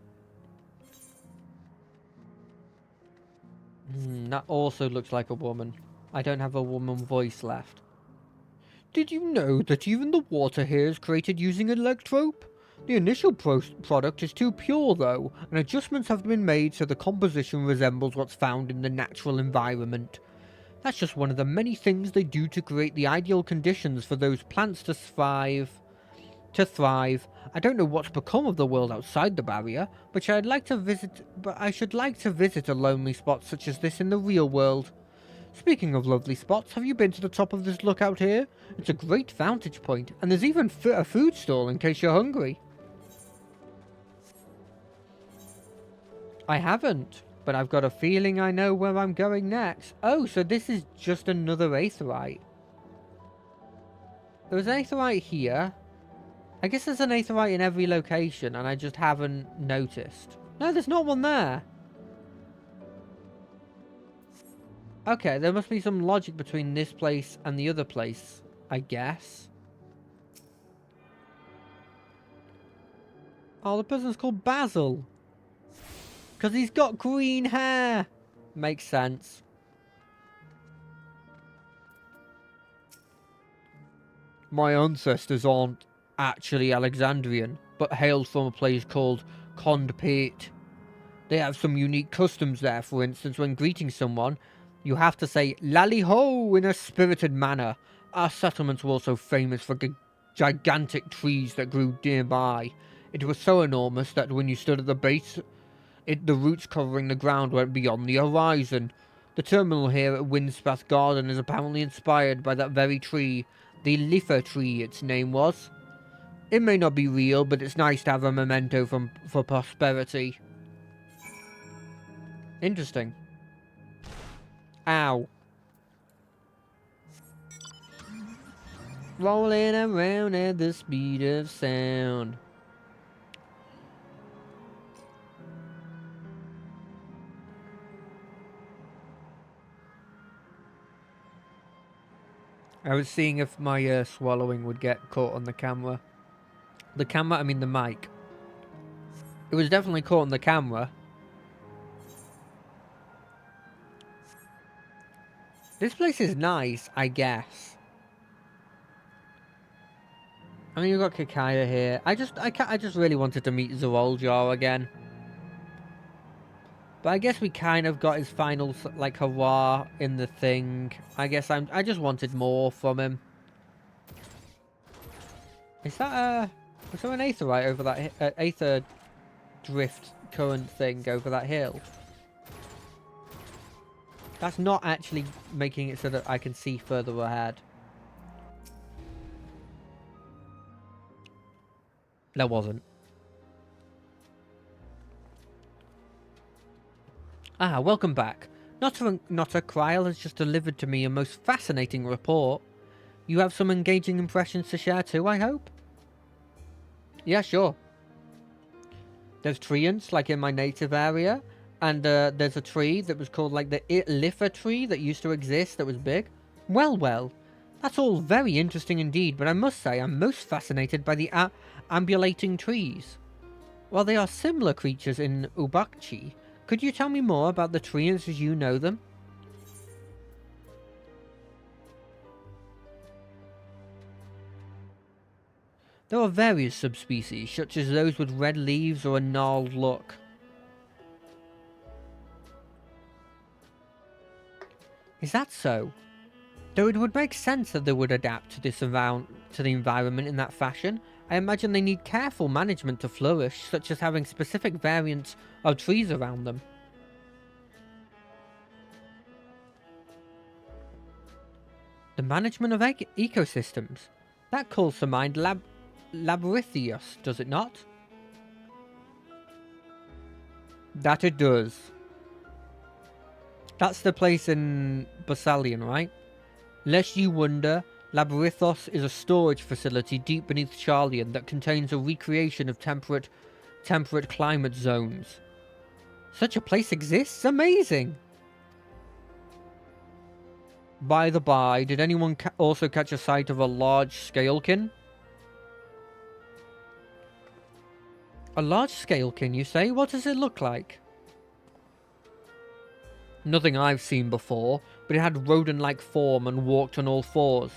That also looks like a woman. I don't have a woman voice left. Did you know that even the water here is created using electrope? The initial product is too pure though, and adjustments have been made so the composition resembles what's found in the natural environment. That's just one of the many things they do to create the ideal conditions for those plants to thrive. I don't know what's become of the world outside the barrier, but I should like to visit a lonely spot such as this in the real world. Speaking of lovely spots, have you been to the top of this lookout here? It's a great vantage point, and there's even a food stall in case you're hungry. I haven't, but I've got a feeling I know where I'm going next. Oh, so this is just another aetheryte. There's an aetheryte here. I guess there's an aetheryte in every location, and I just haven't noticed. No, there's not one there. Okay, there must be some logic between this place and the other place, I guess. Oh, the person's called Basil. Because he's got green hair. Makes sense. My ancestors aren't actually Alexandrian, but hailed from a place called Condpate. They have some unique customs there. For instance, when greeting someone, you have to say "Lally-ho" in a spirited manner. Our settlements were also famous for gigantic trees that grew nearby. It was so enormous that when you stood at the base, the roots covering the ground went beyond the horizon. The terminal here at Wind's Path Garden is apparently inspired by that very tree. The Lifa tree, its name was. It may not be real, but it's nice to have a memento for prosperity. Interesting. Ow. Rolling around at the speed of sound. I was seeing if my swallowing would get caught on the camera. The camera, I mean the mic. It was definitely caught on the camera. This place is nice, I guess. I mean, you've got Kikaya here. I just really wanted to meet Zeroljar again. But I guess we kind of got his final, like, hurrah in the thing. I guess I just wanted more from him. Is that is there an aetherite over that aether drift current thing over that hill? That's not actually making it so that I can see further ahead. There wasn't. Ah, welcome back. Notta Kryl has just delivered to me a most fascinating report. You have some engaging impressions to share too, I hope? Yeah, sure. There's treants, like in my native area, and there's a tree that was called, like, the Litha tree that used to exist that was big. Well, that's all very interesting indeed, but I must say I'm most fascinated by the ambulating trees. While they are similar creatures in Ubakchi, could you tell me more about the treants as you know them? There are various subspecies, such as those with red leaves or a gnarled look. Is that so? Though it would make sense that they would adapt to the environment in that fashion, I imagine they need careful management to flourish, such as having specific variants of trees around them. The management of ecosystems. That calls to mind Labyrinthos, does it not? That it does. That's the place in Bosalian, right? Lest you wonder, Labyrinthos is a storage facility deep beneath Charlian that contains a recreation of temperate climate zones. Such a place exists? Amazing! By the by, did anyone also catch a sight of a large scalekin? A large scalekin, you say? What does it look like? Nothing I've seen before, but it had rodent-like form and walked on all fours.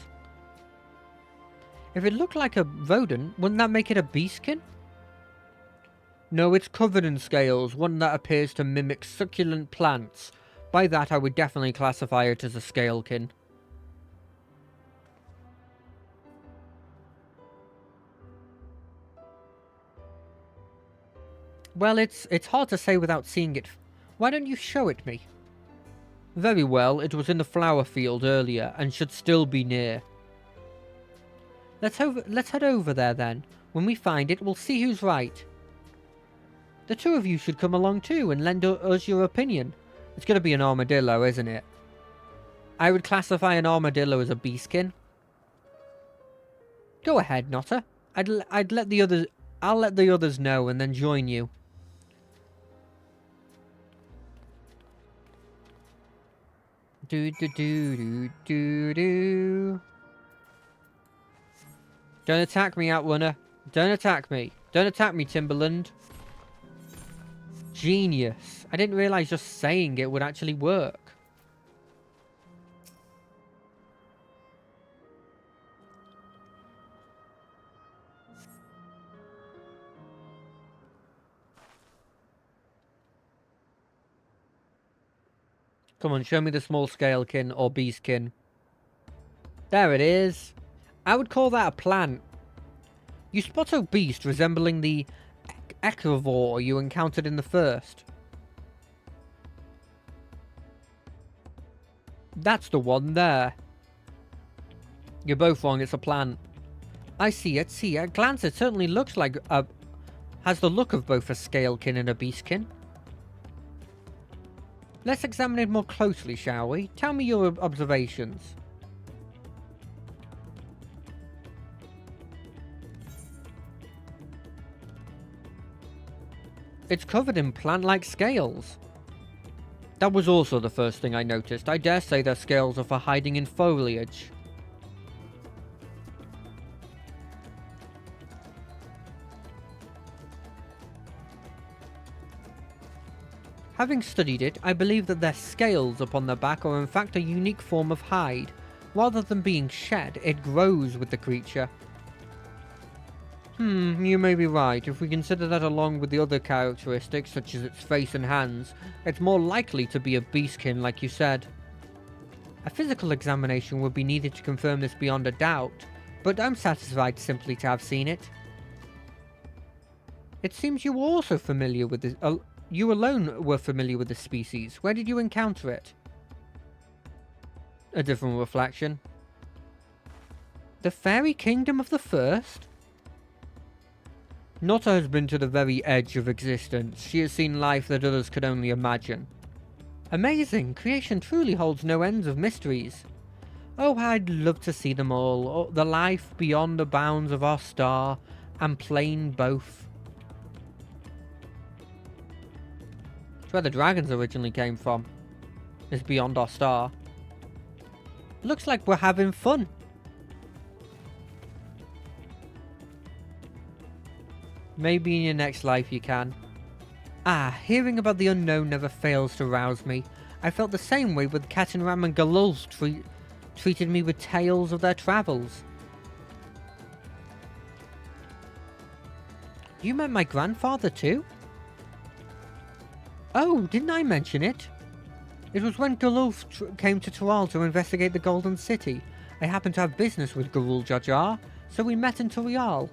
If it looked like a rodent, wouldn't that make it a beastkin? No, it's covered in scales, one that appears to mimic succulent plants. By that, I would definitely classify it as a scalekin. Well, it's hard to say without seeing it. Why don't you show it me? Very well, it was in the flower field earlier, and should still be near. Let's head over there then. When we find it, we'll see who's right. The two of you should come along too, and lend us your opinion. It's going to be an armadillo, isn't it? I would classify an armadillo as a beastkin. Go ahead, Notta. I'll let the others know and then join you. Do. Don't attack me, Outrunner. Don't attack me. Don't attack me, Timberland. Genius. I didn't realize just saying it would actually work. Come on, show me the small scalekin or beastkin. There it is. I would call that a plant. You spot a beast resembling the Echevore you encountered in the first. That's the one there. You're both wrong, it's a plant. I see it, At glance it certainly looks like has the look of both a scalekin and a beastkin. Let's examine it more closely, shall we? Tell me your observations. It's covered in plant-like scales. That was also the first thing I noticed. I dare say their scales are for hiding in foliage. Having studied it, I believe that their scales upon their back are in fact a unique form of hide. Rather than being shed, it grows with the creature. You may be right. If we consider that along with the other characteristics, such as its face and hands, it's more likely to be a beastkin, like you said. A physical examination would be needed to confirm this beyond a doubt, but I'm satisfied simply to have seen it. It seems you were also familiar with this. You alone were familiar with this species. Where did you encounter it? A different reflection. The fairy kingdom of the first? Notta has been to the very edge of existence. She has seen life that others could only imagine. Amazing! Creation truly holds no ends of mysteries. Oh, I'd love to see them all. Oh, the life beyond the bounds of our star, and plane both. It's where the dragons originally came from. It's beyond our star. Looks like we're having fun. Maybe in your next life you can. Ah, hearing about the unknown never fails to rouse me. I felt the same way with Katanram and Galul's treated me with tales of their travels. You met my grandfather too? Oh, didn't I mention it? It was when Galul came to Tural to investigate the Golden City. I happened to have business with Garul Jar Jar, so we met in Tural.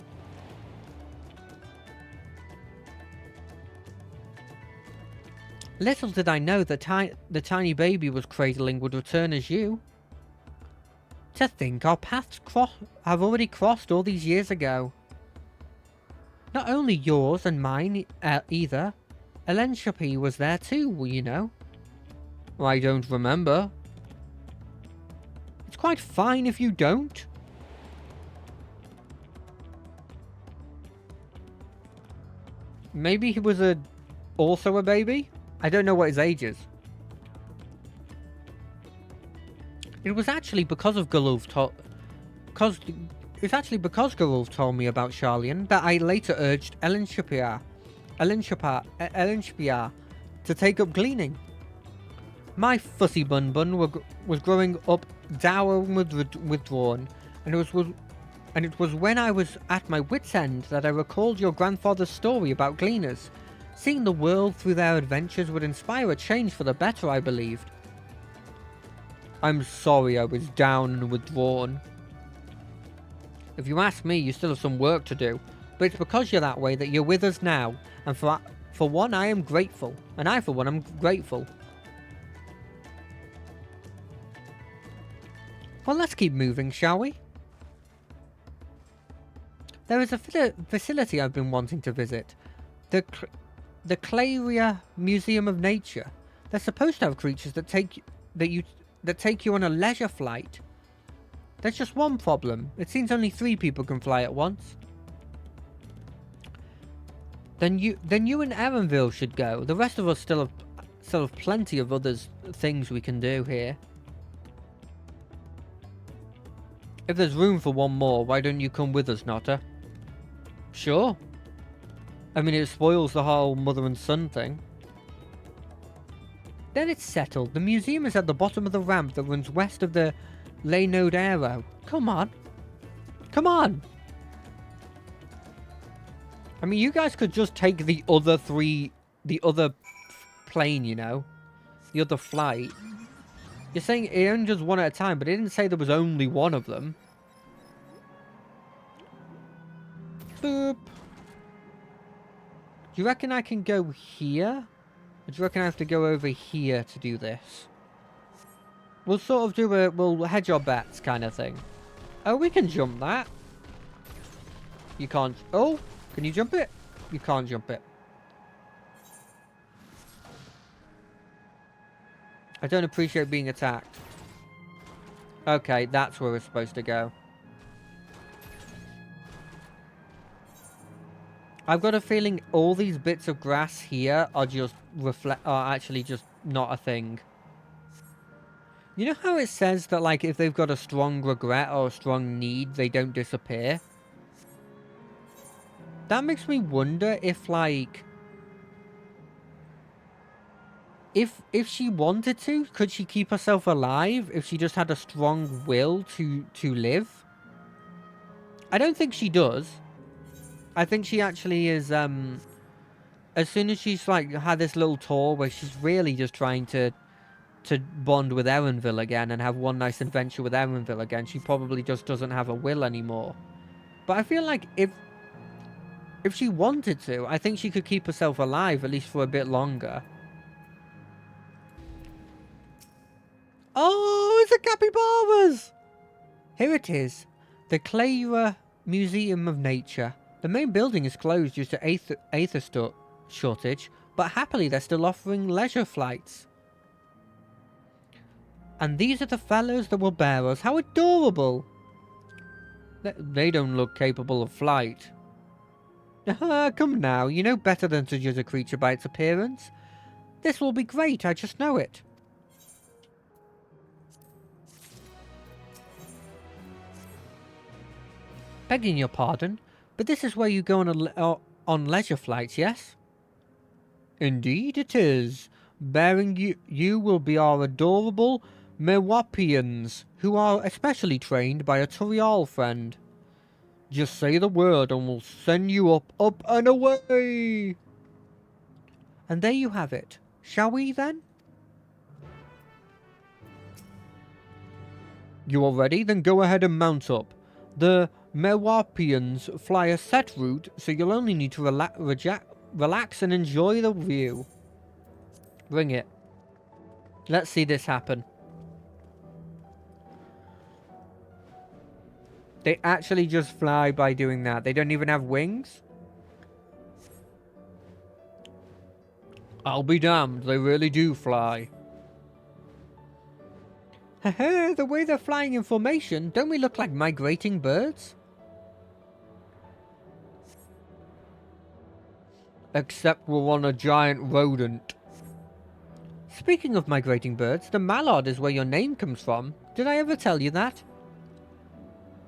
Little did I know that the tiny baby was cradling would return as you. To think our paths have already crossed all these years ago. Not only yours and mine either. Elenshapi was there too, you know. I don't remember. It's quite fine if you don't. Maybe he was also a baby? I don't know what his age is. It was actually because of Galuf told me about Sharlayan that I later urged Elenshapia to take up gleaning. My fussy bun was growing up dour and withdrawn, and it was when I was at my wit's end that I recalled your grandfather's story about gleaners. Seeing the world through their adventures would inspire a change for the better, I believed. I'm sorry I was down and withdrawn. If you ask me, you still have some work to do, but it's because you're that way that you're with us now, and for one I am grateful, and I for one am grateful. Well, let's keep moving, shall we? There is a facility I've been wanting to visit. The Claria Museum of Nature. They're supposed to have creatures that take you on a leisure flight. There's just one problem. It seems only 3 people can fly at once. Then you and Erenville should go. The rest of us still have plenty of other things we can do here. If there's room for one more, why don't you come with us, Notta? Sure. I mean, it spoils the whole mother and son thing. Then it's settled. The museum is at the bottom of the ramp that runs west of the Leynode Aero. Come on. Come on! I mean, you guys could just take the other plane, you know? The other flight. You're saying it only does one at a time, but it didn't say there was only one of them. Boop. Do you reckon I can go here? Or do you reckon I have to go over here to do this? We'll sort of do we'll hedge our bets kind of thing. Oh, we can jump that. You can't. Oh, can you jump it? You can't jump it. I don't appreciate being attacked. Okay, that's where we're supposed to go. I've got a feeling all these bits of grass here are actually just not a thing. You know how it says that, like, if they've got a strong regret or a strong need, they don't disappear? That makes me wonder if, like... If she wanted to, could she keep herself alive if she just had a strong will to live? I don't think she does. I think she actually is, as soon as she's, like, had this little tour where she's really just trying to bond with Erenville again and have one nice adventure with Erenville again, she probably just doesn't have a will anymore. But I feel like if she wanted to, I think she could keep herself alive, at least for a bit longer. Oh, it's a capybaras! Here it is. The Clara Museum of Nature. The main building is closed due to aether shortage, but happily they're still offering leisure flights. And these are the fellows that will bear us. How adorable! They don't look capable of flight. Come now, you know better than to judge a creature by its appearance. This will be great, I just know it. Begging your pardon, but this is where you go on leisure flights, yes? Indeed it is. Bearing you will be our adorable Mewapians, who are especially trained by a Turial friend. Just say the word and we'll send you up and away! And there you have it. Shall we then? You are ready? Then go ahead and mount up. The Mewapians fly a set route, so you'll only need to relax and enjoy the view. Bring it. Let's see this happen. They actually just fly by doing that. They don't even have wings. I'll be damned, they really do fly. Haha, the way they're flying in formation, don't we look like migrating birds? Except we're on a giant rodent. Speaking of migrating birds, the mallard is where your name comes from. Did I ever tell you that?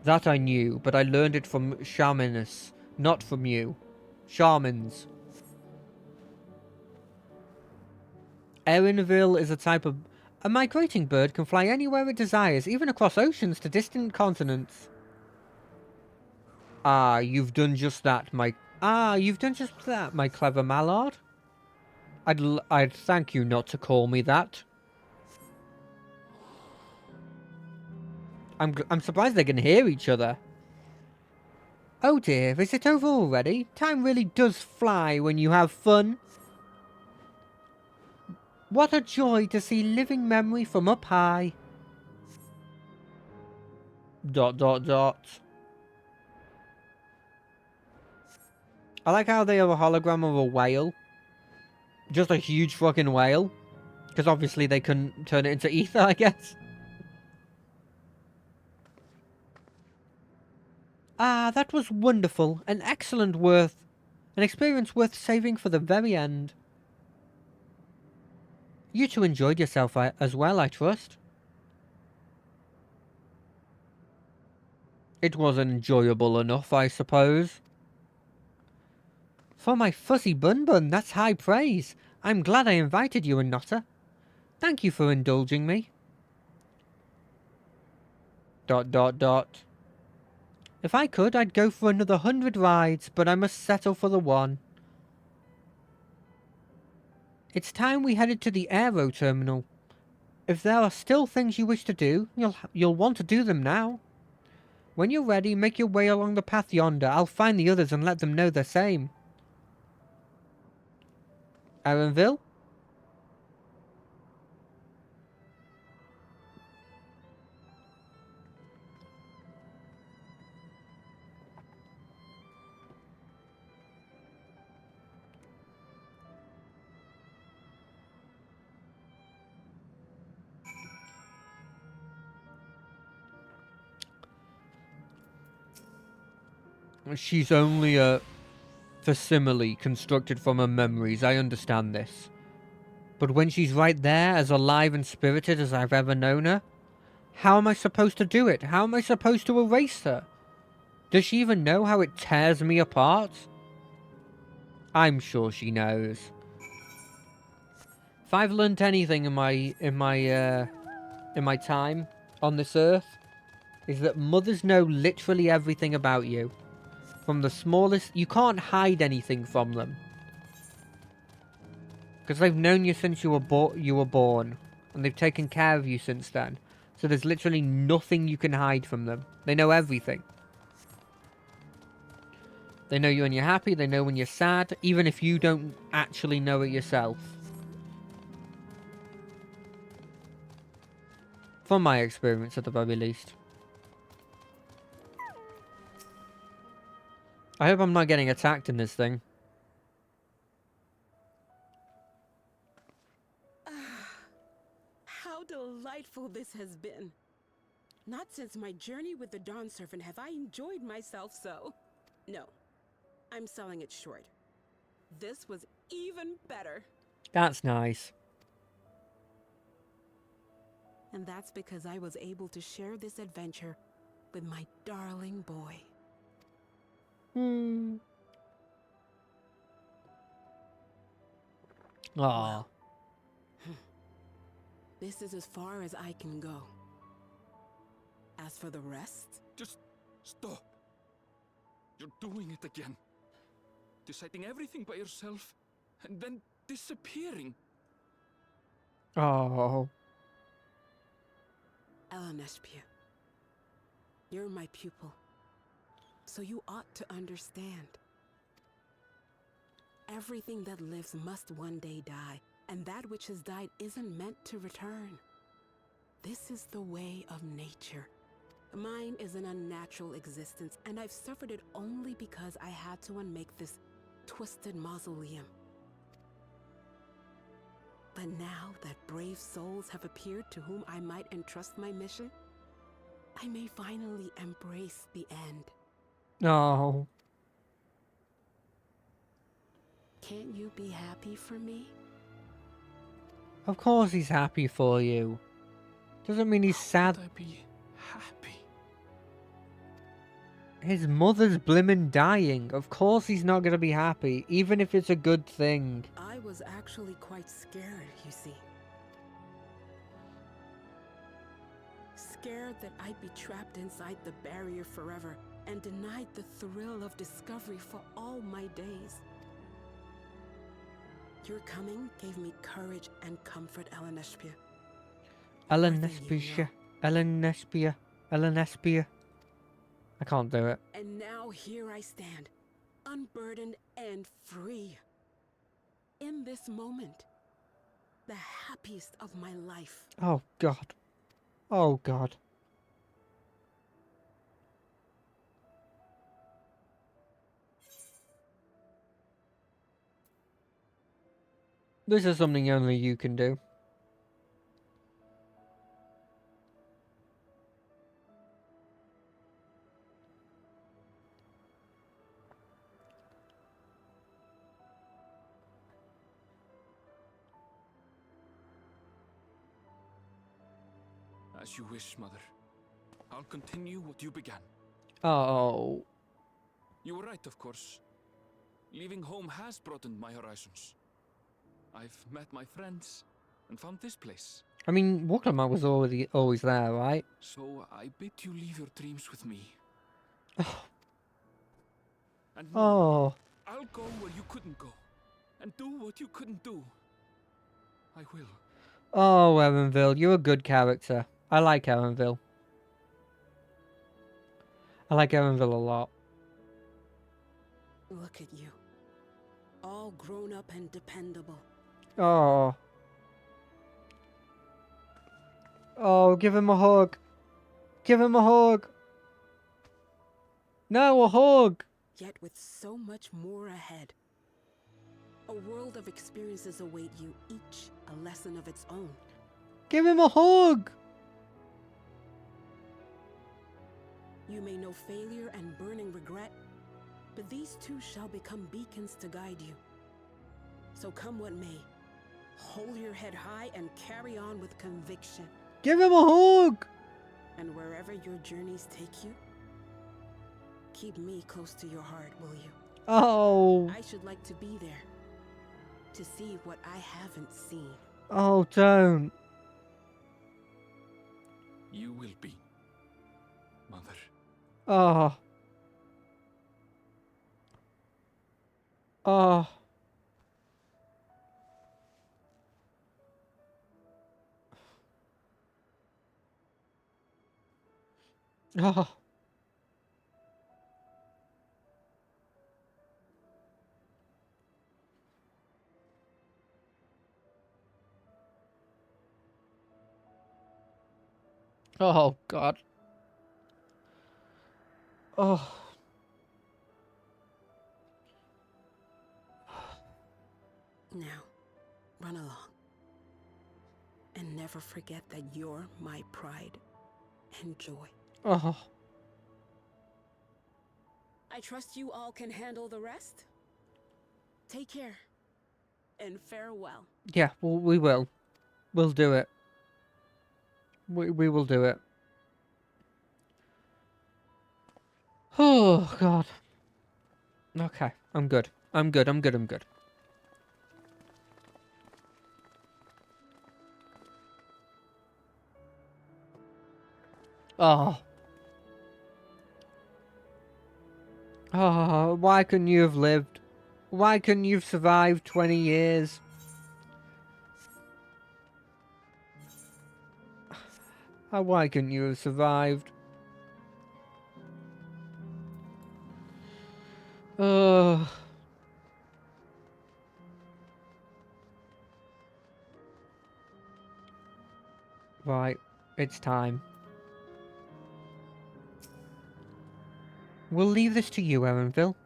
That I knew, but I learned it from Shamanus, not from you. Shamans. Erenville is a type of... A migrating bird can fly anywhere it desires, even across oceans to distant continents. You've done just that, my clever mallard. I'd thank you not to call me that. I'm surprised they can hear each other. Oh dear, is it over already? Time really does fly when you have fun. What a joy to see living memory from up high. ... I like how they have a hologram of a whale. Just a huge fucking whale. Because obviously they couldn't turn it into ether, I guess. That was wonderful. An experience worth saving for the very end. You two enjoyed yourself as well, I trust. It was enjoyable enough, I suppose. For my fuzzy bun-bun, that's high praise. I'm glad I invited you, Anotta. Thank you for indulging me. ... If I could, I'd go for another 100 rides, but I must settle for the one. It's time we headed to the aero terminal. If there are still things you wish to do, you'll want to do them now. When you're ready, make your way along the path yonder. I'll find the others and let them know the same. Erenville? She's only a facsimile constructed from her memories, I understand this. But when she's right there, as alive and spirited as I've ever known her, how am I supposed to do it? How am I supposed to erase her? Does she even know how it tears me apart? I'm sure she knows. If I've learnt anything in my time on this earth, is that mothers know literally everything about you. From the smallest... You can't hide anything from them. Because they've known you since you were born. And they've taken care of you since then. So there's literally nothing you can hide from them. They know everything. They know you when you're happy. They know when you're sad. Even if you don't actually know it yourself. From my experience, at the very least. I hope I'm not getting attacked in this thing. How delightful this has been. Not since my journey with the Dawn Servant have I enjoyed myself so. No, I'm selling it short. This was even better. That's nice. And that's because I was able to share this adventure with my darling boy. Aww. This is as far as I can go. As for the rest... Just stop. You're doing it again. Deciding everything by yourself, and then disappearing. Oh. Elenespia, you're my pupil, so you ought to understand. Everything that lives must one day die, and that which has died isn't meant to return. This is the way of nature. Mine is an unnatural existence, and I've suffered it only because I had to unmake this twisted mausoleum. But now that brave souls have appeared to whom I might entrust my mission, I may finally embrace the end. No. Can't you be happy for me? Of course he's happy for you. Doesn't mean he's sad. Would I be happy? His mother's blimmin' dying. Of course he's not gonna be happy, even if it's a good thing. I was actually quite scared, you see. Scared that I'd be trapped inside the barrier forever and denied the thrill of discovery for all my days. Your coming gave me courage and comfort, Elenespia. Elenespia. Elenespia. Elenespia. I can't do it. And now here I stand, unburdened and free. In this moment, the happiest of my life. Oh, God. Oh, God. This is something only you can do. As you wish, Mother. I'll continue what you began. Oh. You were right, of course. Leaving home has broadened my horizons. I've met my friends and found this place. I mean, Wooklaman was always there, right? So I bid you leave your dreams with me. And no, Oh. I'll go where you couldn't go. And do what you couldn't do. I will. Oh, Erenville, you're a good character. I like Erenville. I like Erenville a lot. Look at you. All grown up and dependable. Oh. Oh, give him a hug. Give him a hug. No, a hug. Yet with so much more ahead. A world of experiences await you, each a lesson of its own. Give him a hug. You may know failure and burning regret, but these two shall become beacons to guide you. So come what may, hold your head high and carry on with conviction. Give him a hug. And wherever your journeys take you, keep me close to your heart, will you? Oh. I should like to be there, to see what I haven't seen. Oh, don't. You will be, Mother. Oh. Oh. Oh. Oh, God. Oh. Now, run along. And never forget that you're my pride and joy. Oh. I trust you all can handle the rest. Take care. And farewell. Yeah, well, we will. We'll do it. We will do it. Oh, God. Okay, I'm good. I'm good. Oh. Oh, why couldn't you have lived? Why couldn't you have survived 20 years? Why couldn't you have survived? Oh. Right, it's time. We'll leave this to you, Erenville.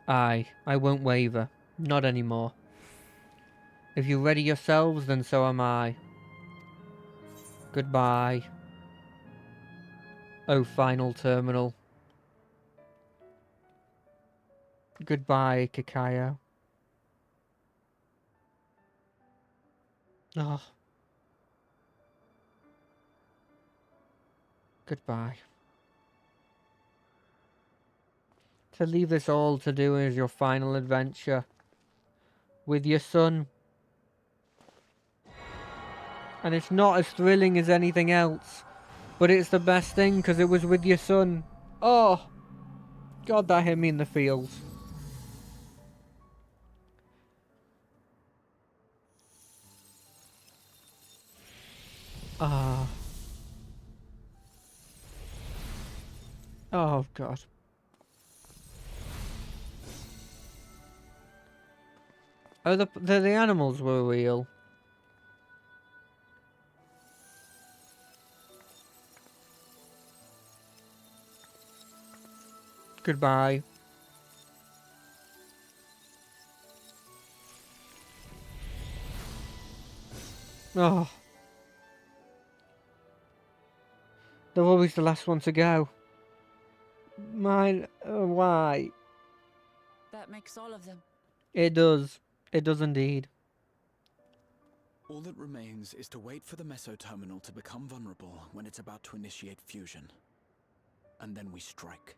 I won't waver. Not anymore. If you're ready yourselves, then so am I. Goodbye. Oh, final terminal. Goodbye, Kakayo. Oh. Goodbye. To leave this all to do is your final adventure. With your son. And it's not as thrilling as anything else. But it's the best thing because it was with your son. Oh. God, that hit me in the feels. Ah. Oh, God. Oh, the animals were real. Goodbye. Oh. They're always the last one to go. Mine, why? That makes all of them. It does. It does indeed. All that remains is to wait for the Meso Terminal to become vulnerable when it's about to initiate fusion. And then we strike.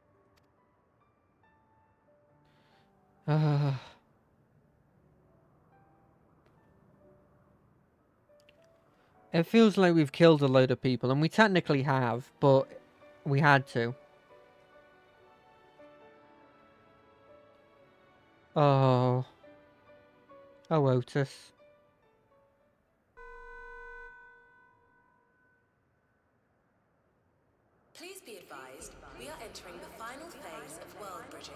It feels like we've killed a load of people, and we technically have, but we had to. Oh. Oh, Otis. Please be advised, we are entering the final phase of world bridging.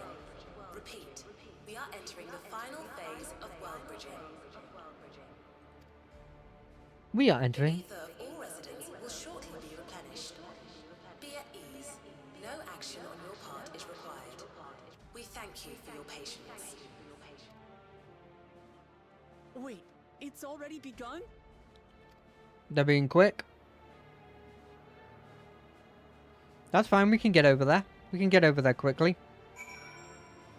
Repeat, we are entering the final phase of world bridging. We are entering. The ether of all residents will shortly be replenished. Be at ease. No action on your part is required. We thank you for your patience. Wait, it's already begun? They're being quick. That's fine, we can get over there. We can get over there quickly.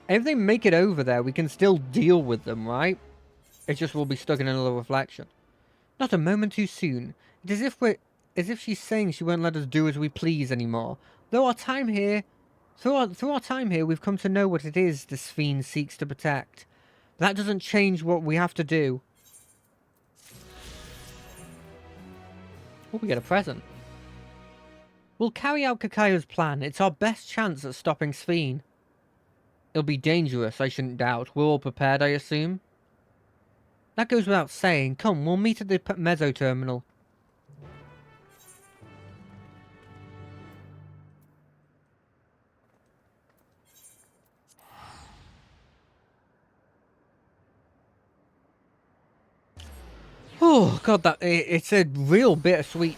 If they make it over there, we can still deal with them, right? It's just we'll be stuck in another reflection. Not a moment too soon. It is as if she's saying she won't let us do as we please anymore. Through our time here, we've come to know what it is this fiend seeks to protect. That doesn't change what we have to do. Oh, we get a present. We'll carry out Kakayo's plan. It's our best chance at stopping Sphene. It'll be dangerous, I shouldn't doubt. We're all prepared, I assume? That goes without saying. Come, we'll meet at the Mezzo terminal. Oh, God, it's a real bittersweet.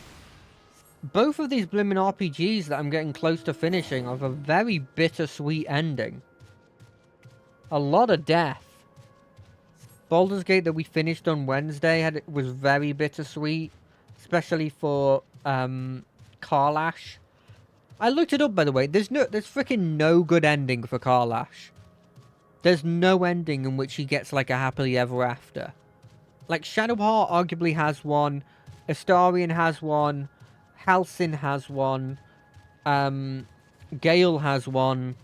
Both of these blimmin' RPGs that I'm getting close to finishing have a very bittersweet ending. A lot of death. Baldur's Gate that we finished on Wednesday was very bittersweet, especially for Karlash. I looked it up, by the way. There's freaking no good ending for Karlash. There's no ending in which he gets like a happily ever after. Like Shadowheart arguably has one, Astarion has one, Halsin has one, Gale has one,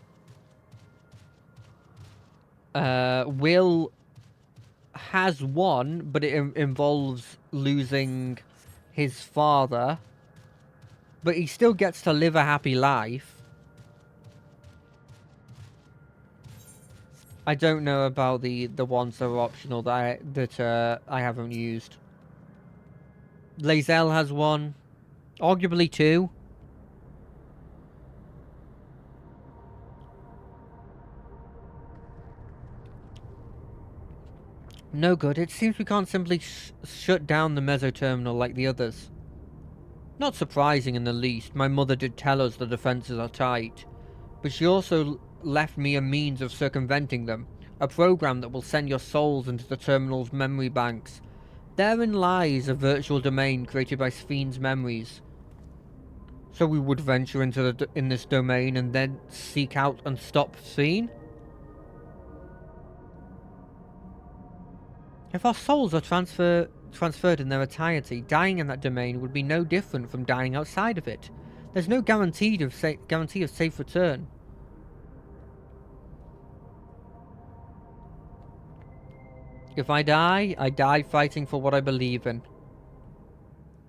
Will has one, but it involves losing his father. But he still gets to live a happy life. I don't know about the ones that are optional that I haven't used. Lae'zel has one, arguably two. No good. It seems we can't simply shut down the Mezzo terminal like the others. Not surprising in the least. My mother did tell us the defenses are tight, but she also left me a means of circumventing them, a program that will send your souls into the terminal's memory banks. Therein lies a virtual domain created by Sphne's memories. So we would venture into in this domain and then seek out and stop Sphene? If our souls are transferred in their entirety, dying in that domain would be no different from dying outside of it. There's no guarantee of safe return. If I die fighting for what I believe in.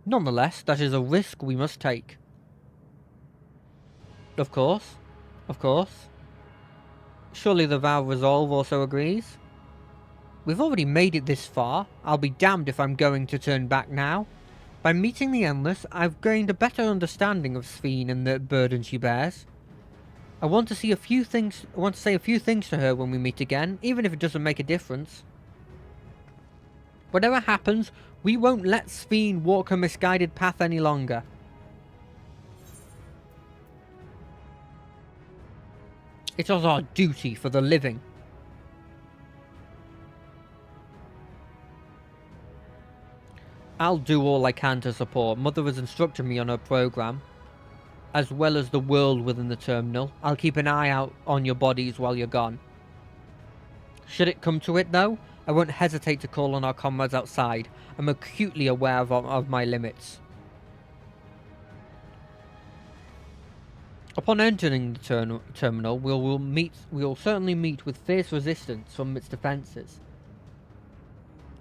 Nonetheless, that is a risk we must take. Of course. Of course. Surely the Vow of Resolve also agrees? We've already made it this far. I'll be damned if I'm going to turn back now. By meeting the Endless, I've gained a better understanding of Sphene and the burden she bears. I want to say a few things to her when we meet again, even if it doesn't make a difference. Whatever happens, we won't let Sphene walk her misguided path any longer. It is our duty for the living. I'll do all I can to support. Mother has instructed me on her program, as well as the world within the terminal. I'll keep an eye out on your bodies while you're gone. Should it come to it, though, I won't hesitate to call on our comrades outside. I'm acutely aware of my limits. Upon entering the terminal, we will certainly meet with fierce resistance from its defences.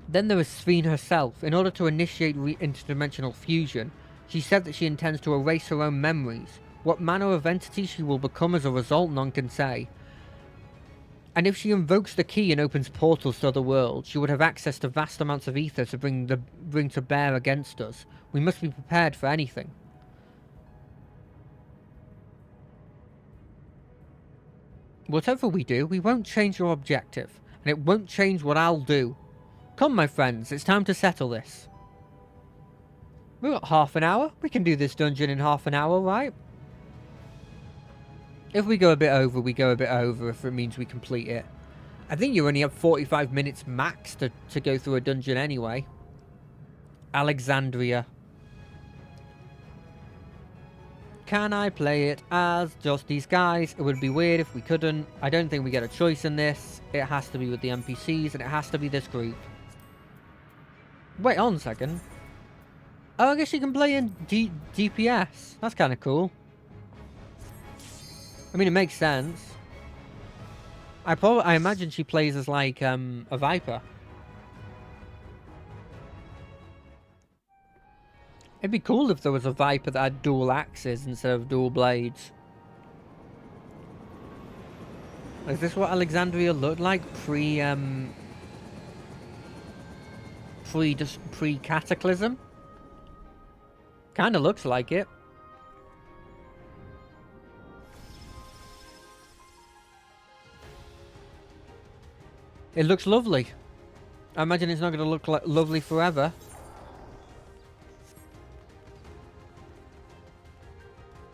Then there is Sphene herself. In order to initiate interdimensional fusion, she said that she intends to erase her own memories. What manner of entity she will become as a result, none can say. And if she invokes the key and opens portals to other worlds, she would have access to vast amounts of ether to bring to bear against us. We must be prepared for anything. Whatever we do, we won't change your objective, and it won't change what I'll do. Come, my friends, it's time to settle this. We've got half an hour. We can do this dungeon in half an hour, right? If we go a bit over, we go a bit over if it means we complete it. I think you only have 45 minutes max to go through a dungeon anyway. Alexandria. Can I play it as just these guys? It would be weird if we couldn't. I don't think we get a choice in this. It has to be with the NPCs and it has to be this group. Wait on a second. Oh, I guess you can play in DPS. That's kind of cool. I mean, it makes sense. I imagine she plays as like a Viper. It'd be cool if there was a Viper that had dual axes instead of dual blades. Is this what Alexandria looked like pre-cataclysm? Kinda looks like it. It looks lovely. I imagine it's not going to look like lovely forever.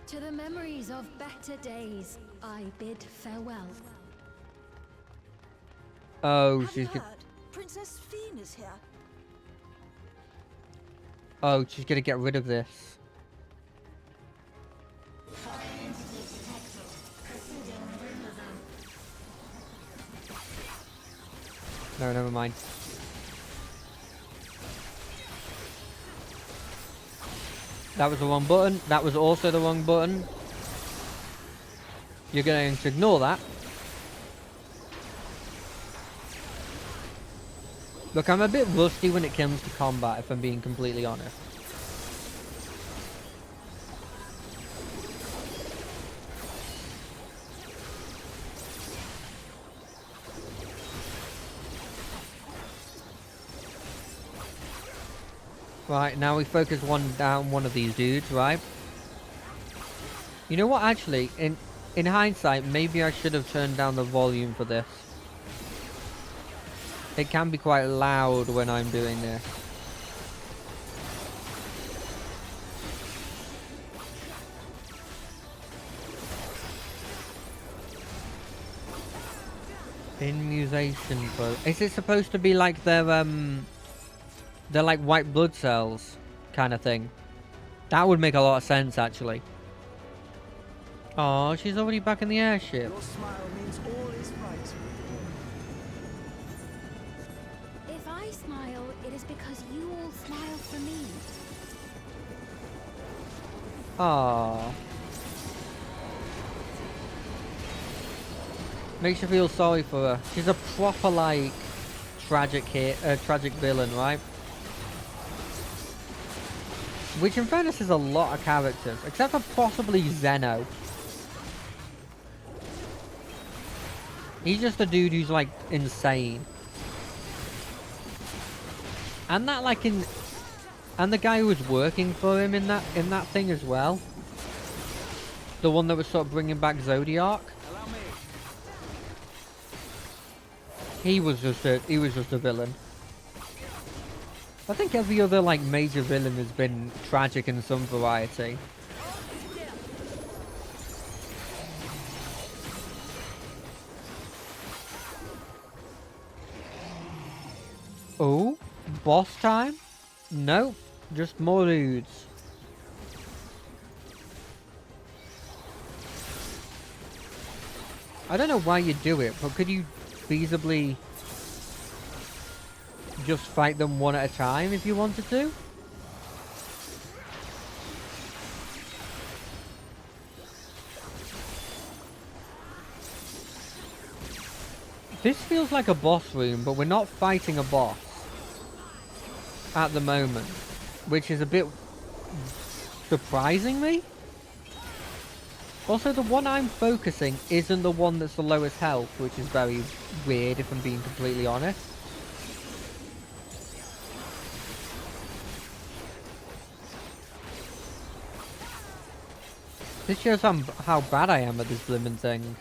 To the memories of better days, I bid farewell. Oh, she's Princess Fienne is here. Oh, she's gonna get rid of this. No, never mind. That was the wrong button. That was also the wrong button. You're going to ignore that. Look, I'm a bit rusty when it comes to combat, if I'm being completely honest. Right, now we focus down one of these dudes, right? You know what, actually, in hindsight, maybe I should have turned down the volume for this. It can be quite loud when I'm doing this. Immunization pro. Is it supposed to be like they're like white blood cells kind of thing? That would make a lot of sense, actually. Oh, she's already back in the airship. Your smile means all is right. If I smile, it is because you all smile for me. Aww. Makes you feel sorry for her. She's a proper, like, tragic villain, right? Which, in fairness, is a lot of characters. Except for possibly Zeno. He's just a dude who's, like, insane. And that, like, and the guy who was working for him in that thing as well. The one that was sort of bringing back Zodiac. He was just a villain. I think every other, like, major villain has been tragic in some variety. Oh, boss time? No, just more dudes. I don't know why you do it, but could you feasibly just fight them one at a time if you wanted to? This feels like a boss room, but we're not fighting a boss at the moment, which is a bit surprising me. Also, the one I'm focusing isn't the one that's the lowest health, which is very weird if I'm being completely honest. This shows how bad I am at this blimmin' thing.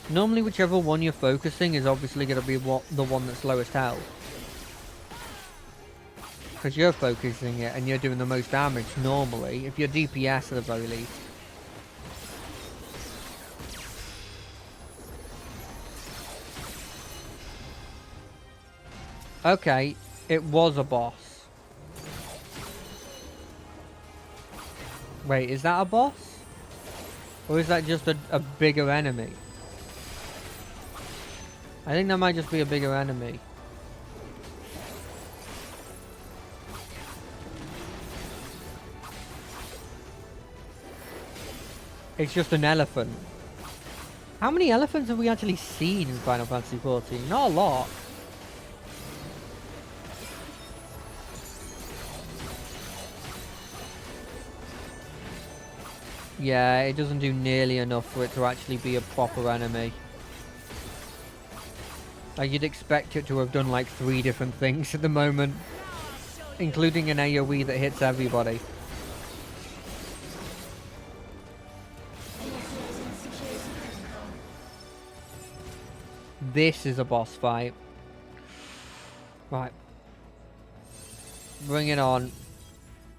Normally, whichever one you're focusing is obviously going to be the one that's lowest health. Because you're focusing it and you're doing the most damage normally, if you're DPS at the very least. Okay, it was a boss. Wait, is that a boss? Or is that just a bigger enemy? I think that might just be a bigger enemy. It's just an elephant. How many elephants have we actually seen in Final Fantasy XIV? Not a lot. Yeah, it doesn't do nearly enough for it to actually be a proper enemy. Like, you'd expect it to have done like 3 different things at the moment, including an AoE that hits everybody. This is a boss fight. Right. Bring it on.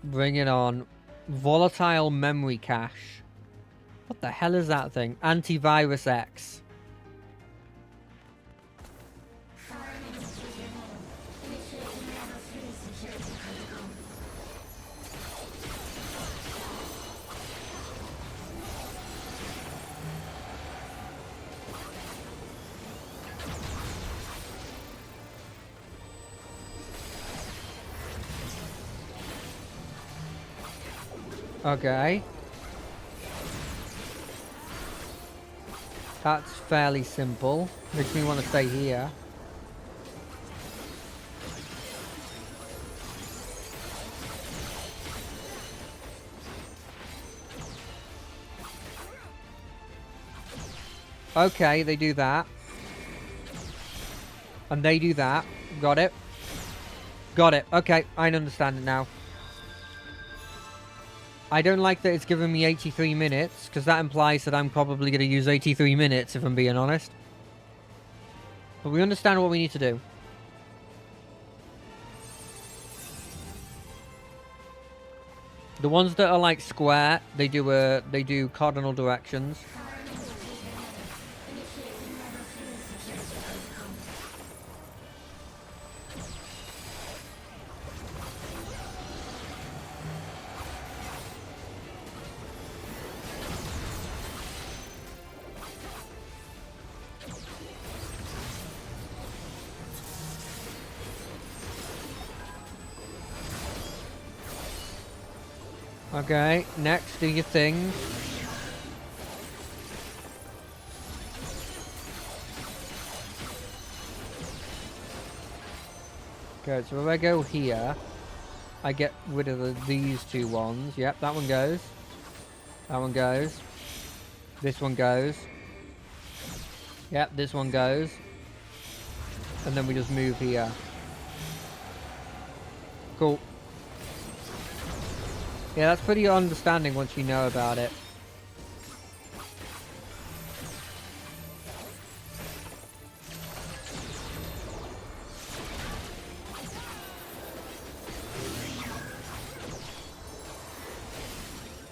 Bring it on. Volatile memory cache. What the hell is that thing? Antivirus X. Okay. That's fairly simple. Makes me want to stay here. Okay, they do that. And they do that. Got it. Got it. Okay, I understand it now. I don't like that it's giving me 83 minutes, because that implies that I'm probably going to use 83 minutes, if I'm being honest. But we understand what we need to do. The ones that are like square, they do cardinal directions. Okay, next, do your thing. Okay, so if I go here, I get rid of these 2 ones. Yep, that one goes. That one goes. This one goes. Yep, this one goes. And then we just move here. Cool. Yeah, that's pretty understanding once you know about it.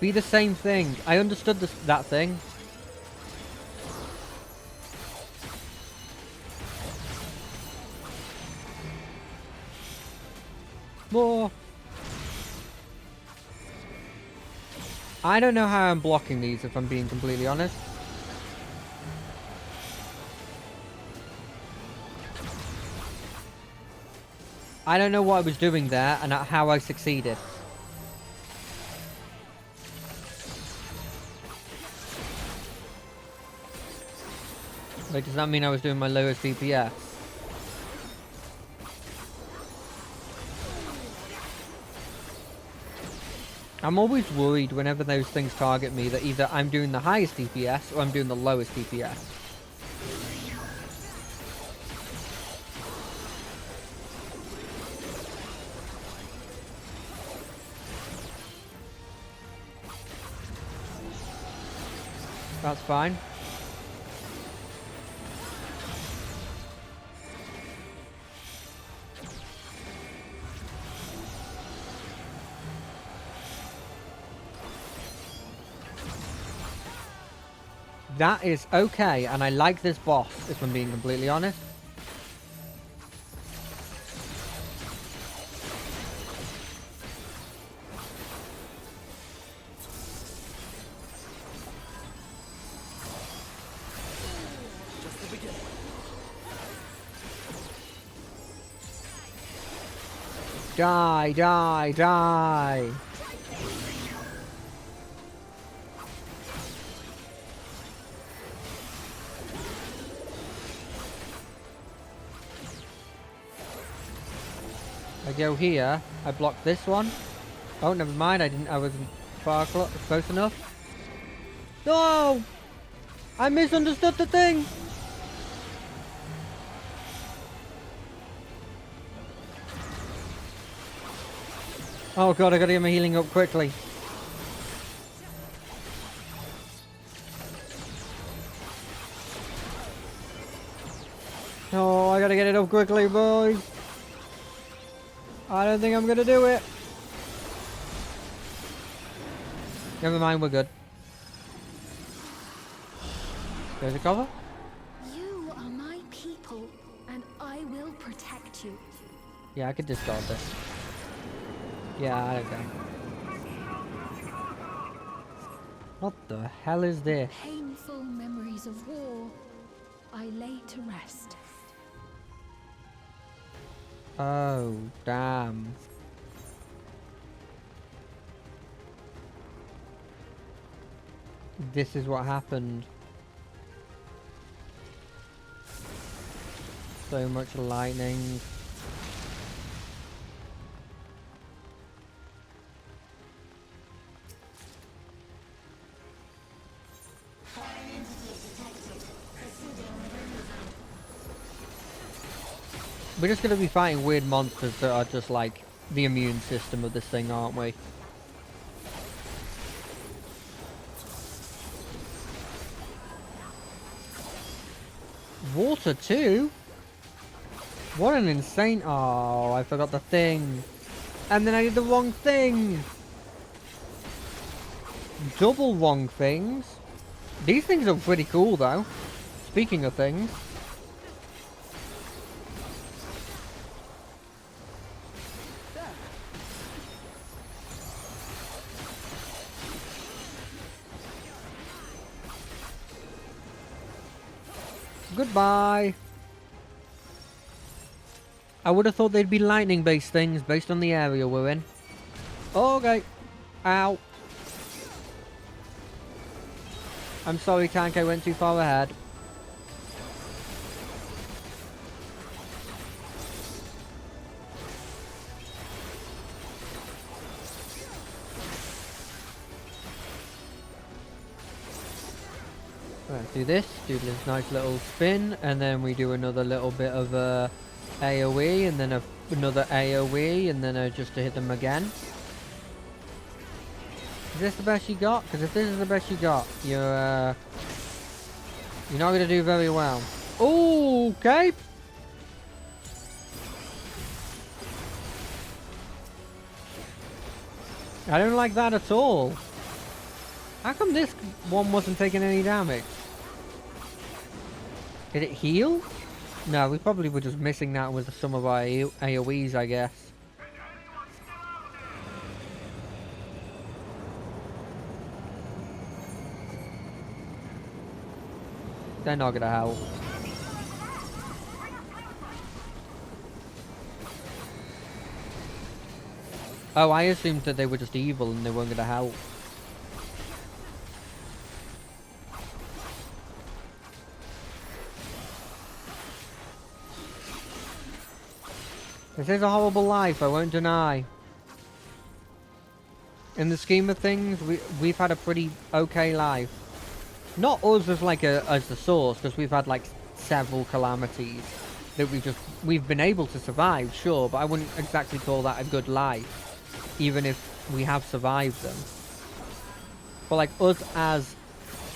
Be the same thing. I understood that thing. More. I don't know how I'm blocking these, if I'm being completely honest. I don't know what I was doing there and how I succeeded. Like, does that mean I was doing my lowest DPS? I'm always worried whenever those things target me that either I'm doing the highest DPS or I'm doing the lowest DPS. That's fine. That is okay, and I like this boss, if I'm being completely honest. Just the beginning. Die, die, die! I go here, I block this one. Oh, never mind, I wasn't far close enough. No! I misunderstood the thing! Oh god, I gotta get my healing up quickly. Oh, I gotta get it up quickly, boys. I don't think I'm gonna do it. Never mind, we're good. There's a cover. You are my people, and I will protect you. Yeah, I could discard this. Yeah, I don't care. What the hell is this? Painful memories of war, I lay to rest. Oh, damn. This is what happened. So much lightning. We're just going to be fighting weird monsters that are just like the immune system of this thing, aren't we? Water too? What an insane... Oh, I forgot the thing. And then I did the wrong thing. Double wrong things. These things are pretty cool though. Speaking of things. Goodbye. I would have thought they'd be lightning-based things based on the area we're in. Okay. Ow. I'm sorry, Tank, I went too far ahead. Let's do this nice little spin, and then we do another little bit of AoE, and then another AoE, and then just to hit them again. Is this the best you got? Because if this is the best you got, you're not going to do very well. Ooh, okay. I don't like that at all. How come this one wasn't taking any damage? Did it heal? No, we probably were just missing that with some of our AoEs, I guess. They're not gonna help. Oh, I assumed that they were just evil and they weren't gonna help. This is a horrible life, I won't deny. In the scheme of things, we've had a pretty okay life. Not us as like as the source, because we've had like several calamities that we've been able to survive, sure, but I wouldn't exactly call that a good life, even if we have survived them. But like us as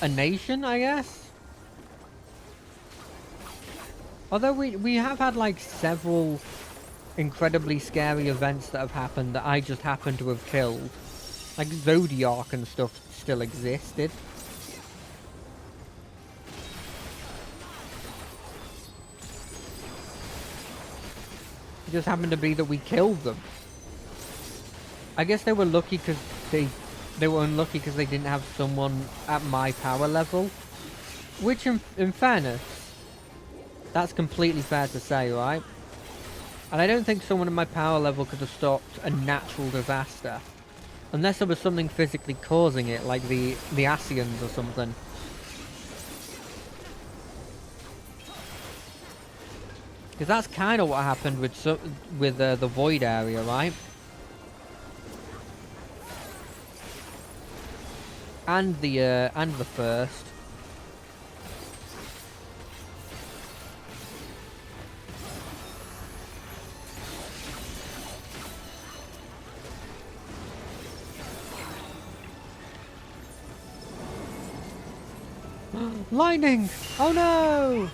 a nation, I guess. Although we have had like several incredibly scary events that have happened that I just happen to have killed. Like Zodiac and stuff still existed. It just happened to be that we killed them. I guess they were lucky because they were unlucky because they didn't have someone at my power level. Which in fairness, that's completely fair to say, right? And I don't think someone at my power level could have stopped a natural disaster. Unless there was something physically causing it, like the Ascians or something. Because that's kind of what happened with the Void area, right? And the First. Lightning! Oh no!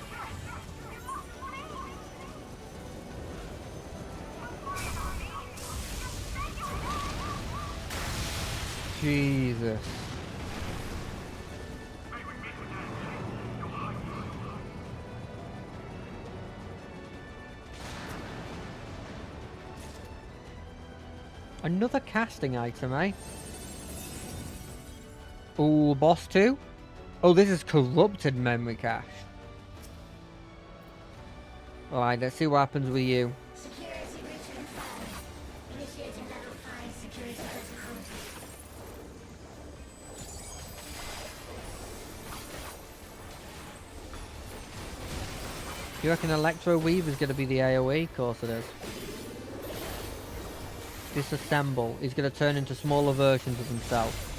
Jesus. Another casting item, eh? Ooh, boss 2? Oh, this is corrupted memory cache. Alright, let's see what happens with you. Security breach confirmed. Initiating level 5 security protocol. You reckon Electro Weave is going to be the AoE? Of course it is. Disassemble. He's going to turn into smaller versions of himself.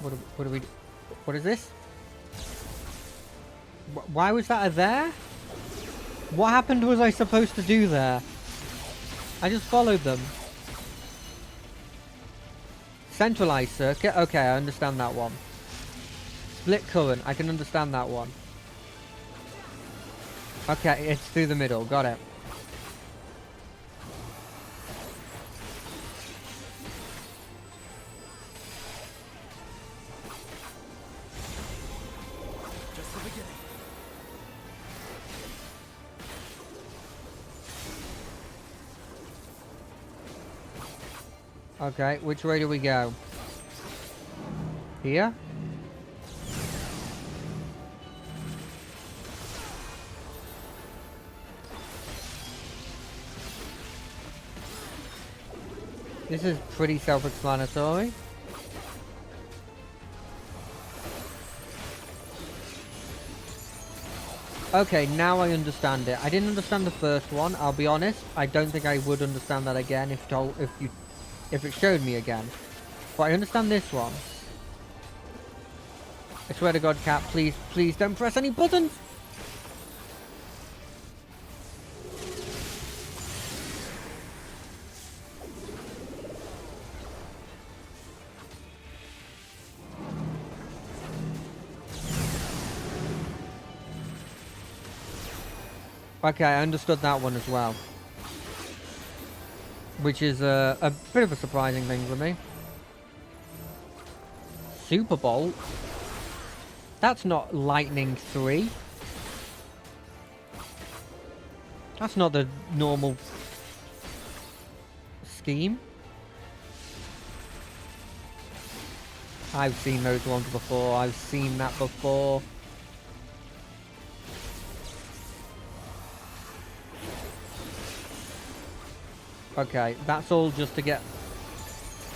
What do we do? What is this? Why was that there? What happened was I supposed to do there? I just followed them. Centralized circuit? Okay, I understand that one. Split current, I can understand that one. Okay, it's through the middle, got it. Just the beginning. Okay, which way do we go? Here? This is pretty self-explanatory. Okay, now I understand it. I didn't understand the first one, I'll be honest. I don't think I would understand that again if it showed me again. But I understand this one. I swear to God, Cat, please, please don't press any buttons! Okay, I understood that one as well. Which is a bit of a surprising thing for me. Super Bolt? That's not Lightning 3. That's not the normal scheme. I've seen those ones before. I've seen that before. Okay, that's all just to get...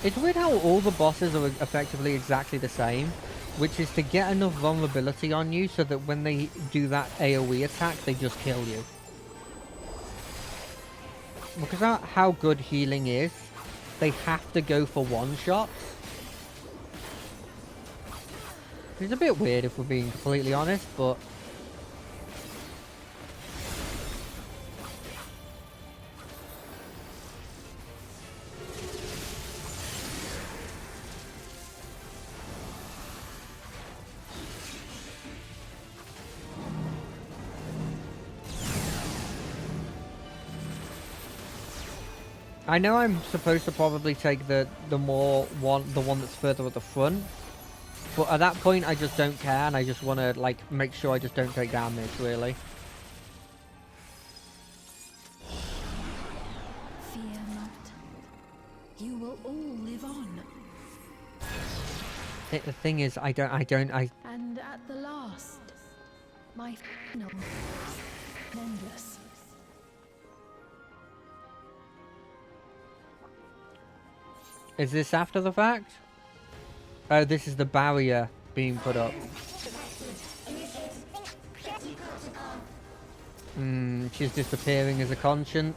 It's weird how all the bosses are effectively exactly the same, which is to get enough vulnerability on you so that when they do that AoE attack, they just kill you. Because of how good healing is, they have to go for one-shots. It's a bit weird if we're being completely honest, but... I know I'm supposed to probably take the one that's further at the front, but at that point I just don't care and I just want to like make sure I just don't take damage really. Fear not. You will all live on. The thing is, I... And at the last, my final endless. Is this after the fact? Oh, this is the barrier being put up. She's disappearing as a conscience.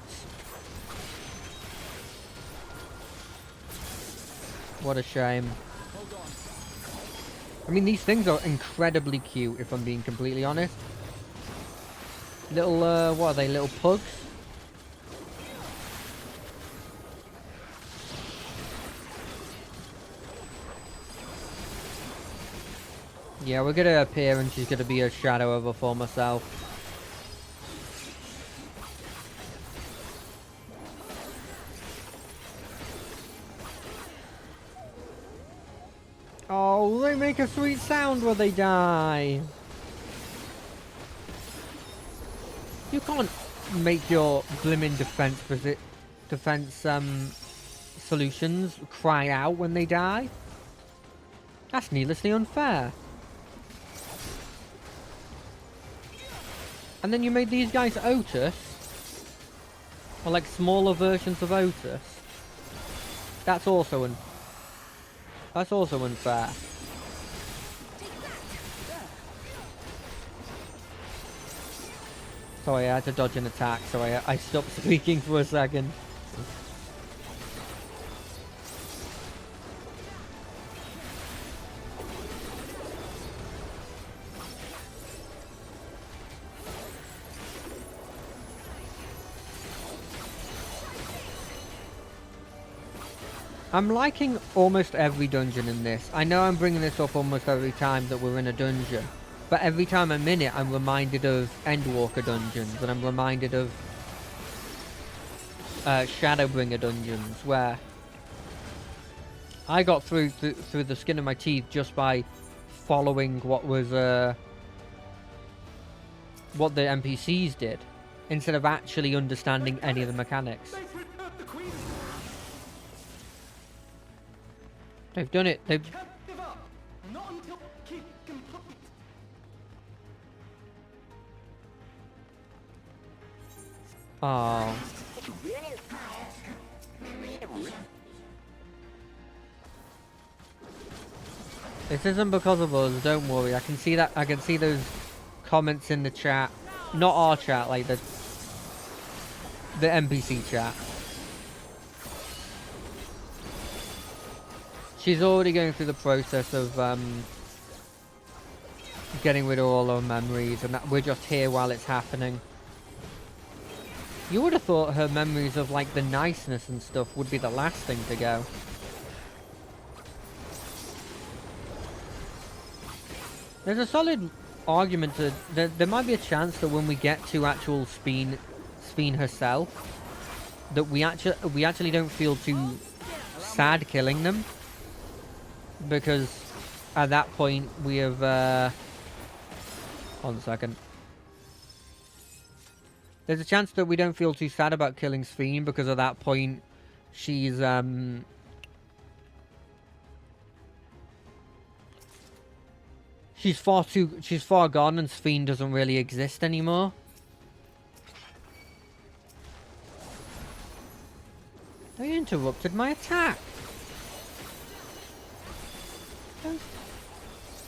What a shame. I mean, these things are incredibly cute, if I'm being completely honest. Little, what are they? Little pugs? Yeah, we're gonna appear and she's gonna be a shadow of her former self. Oh, they make a sweet sound when they die. You can't make your blimmin' defense solutions cry out when they die. That's needlessly unfair. And then you made these guys Otis, or like smaller versions of Otis. That's also unfair. Sorry, I had to dodge an attack, so I stopped speaking for a second. I'm liking almost every dungeon in this. I know I'm bringing this up almost every time that we're in a dungeon. But every time I'm in it, I'm reminded of Endwalker dungeons. And I'm reminded of Shadowbringer dungeons. Where I got through the skin of my teeth just by following what the NPCs did. Instead of actually understanding any of the mechanics. They've done it. They've... Oh. This isn't because of us, don't worry. I can see that. I can see those comments in the chat. Not our chat, like the NPC chat. She's already going through the process of getting rid of all her memories, and that we're just here while it's happening. You would have thought her memories of like the niceness and stuff would be the last thing to go. There's a solid argument to there might be a chance that when we get to actual Sphene herself, that we actually don't feel too sad killing them. Because at that point we have hold on a second. There's a chance that we don't feel too sad about killing Sphene because at that point she's far gone and Sphene doesn't really exist anymore. They interrupted my attack. Those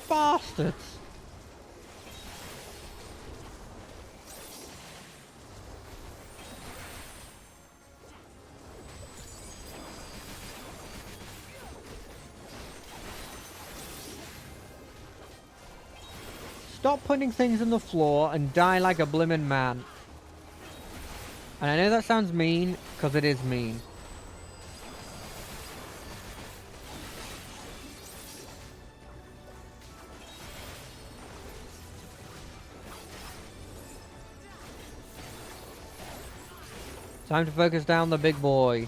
bastards. Stop putting things on the floor and die like a blimmin' man. And I know that sounds mean, because it is mean. Time to focus down the big boy.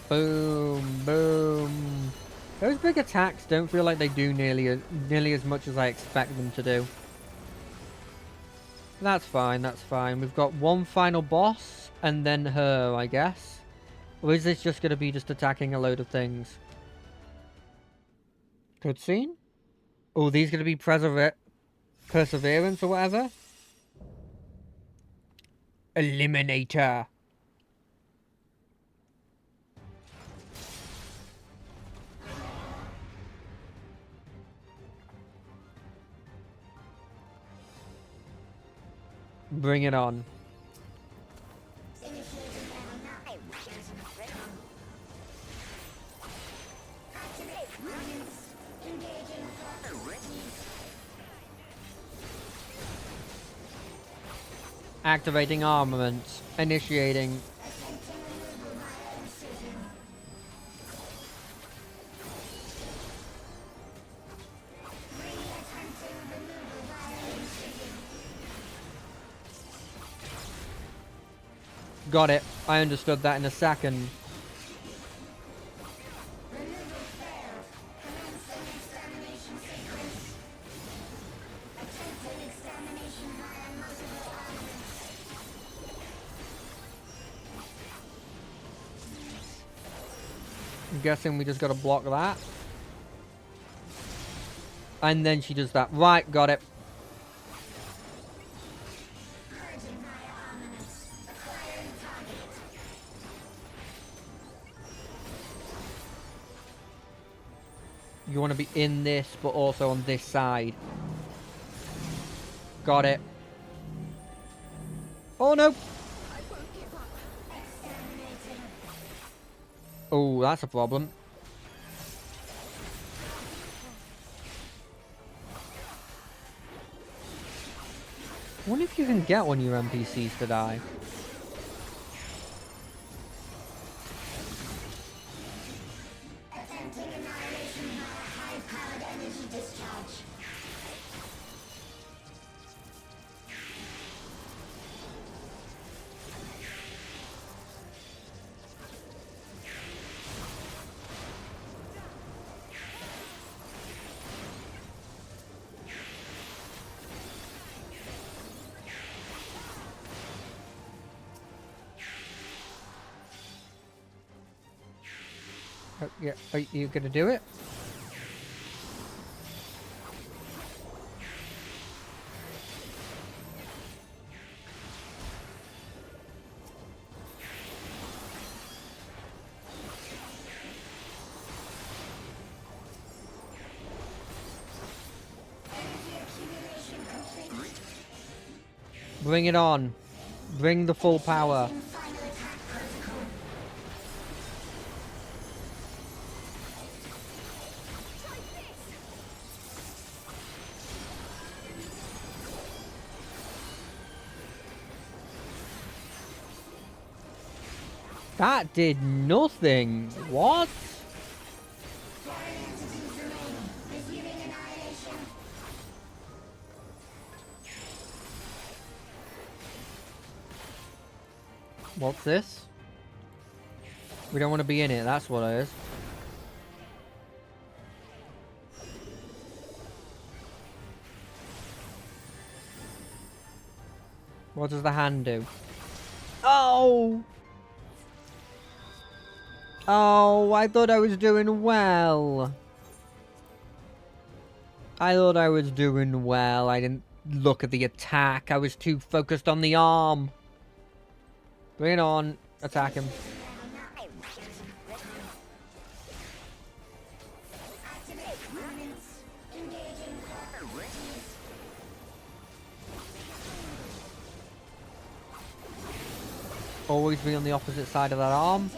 Boom, boom. Those big attacks don't feel like they do nearly as much as I expect them to do. That's fine, that's fine. We've got one final boss, and then her, I guess. Or is this just going to be just attacking a load of things? Cutscene? Oh, these going to be Perseverance or whatever? Eliminator. Bring it on. Activating armaments. Initiating. Got it. I understood that in a second. I'm guessing we just gotta block that. And then she does that. Right, got it. You want to be in this, but also on this side. Got it. Oh, no. Oh, that's a problem. I wonder if you can get one of your NPCs to die. Yeah, are you gonna do it? Bring it on. Bring the full power. That did nothing. What? What's this? We don't want to be in it, that's what it is. What does the hand do? Oh! Oh, I thought I was doing well. I thought I was doing well. I didn't look at the attack. I was too focused on the arm. Bring it on. Attack him. Always be on the opposite side of that arm.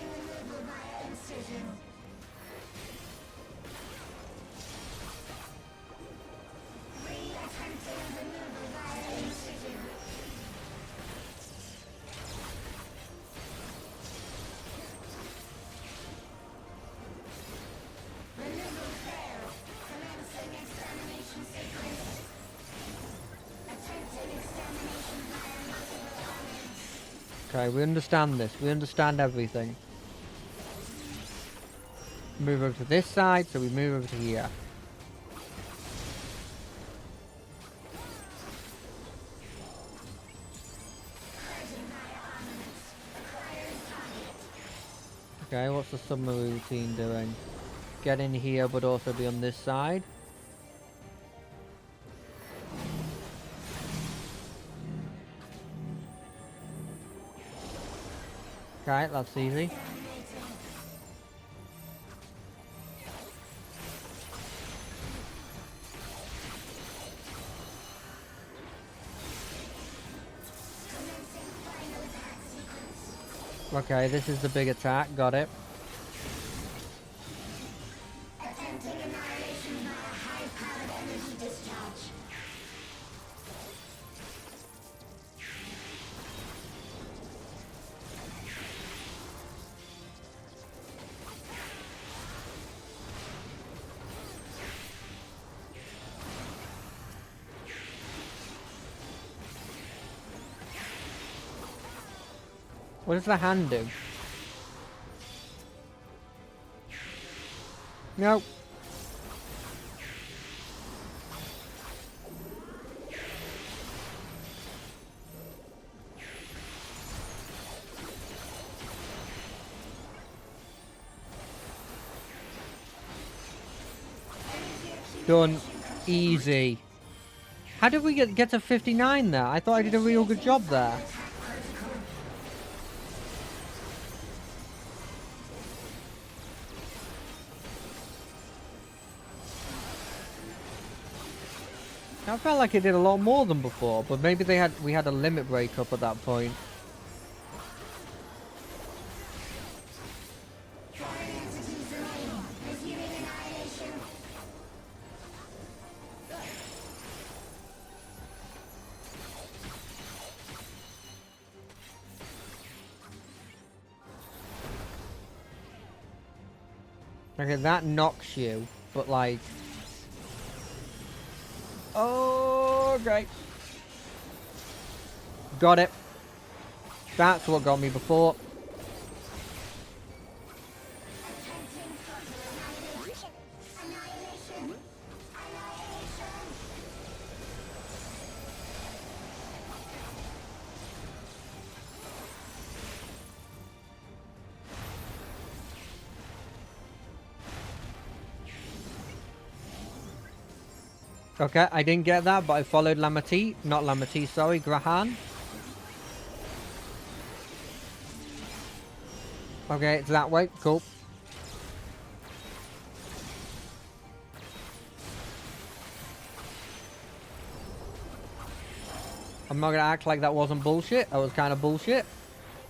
Okay, we understand this. We understand everything. Move over to this side, so we move over to here. Okay, what's the subroutine doing? Get in here, but also be on this side. Okay, that's easy. Okay, this is the big attack, got it. Attempting annihilation via high-powered energy discharge. What does the hand do? Nope. Done. Easy. How did we get to 59 there? I thought I did a real good job there. I felt like it did a lot more than before, but maybe we had a limit break up at that point. Okay, that knocks you, but like... Oh, great. Got it. That's what got me before. Okay, I didn't get that, but I followed Lamati. Not Lamati, sorry, Grahan. Okay, it's that way. Cool. I'm not gonna act like that wasn't bullshit. That was kind of bullshit.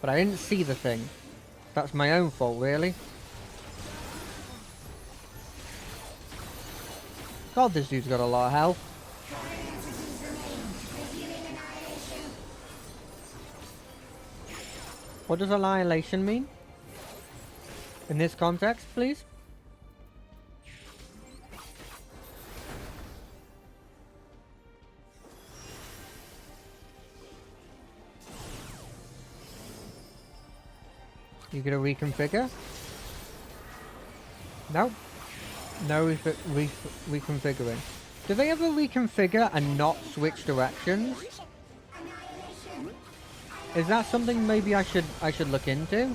But I didn't see the thing. That's my own fault, really. God, this dude's got a lot of health. What does annihilation mean? In this context, please? You gonna reconfigure? No. No reconfiguring. Do they ever reconfigure and not switch directions? Is that something maybe I should look into?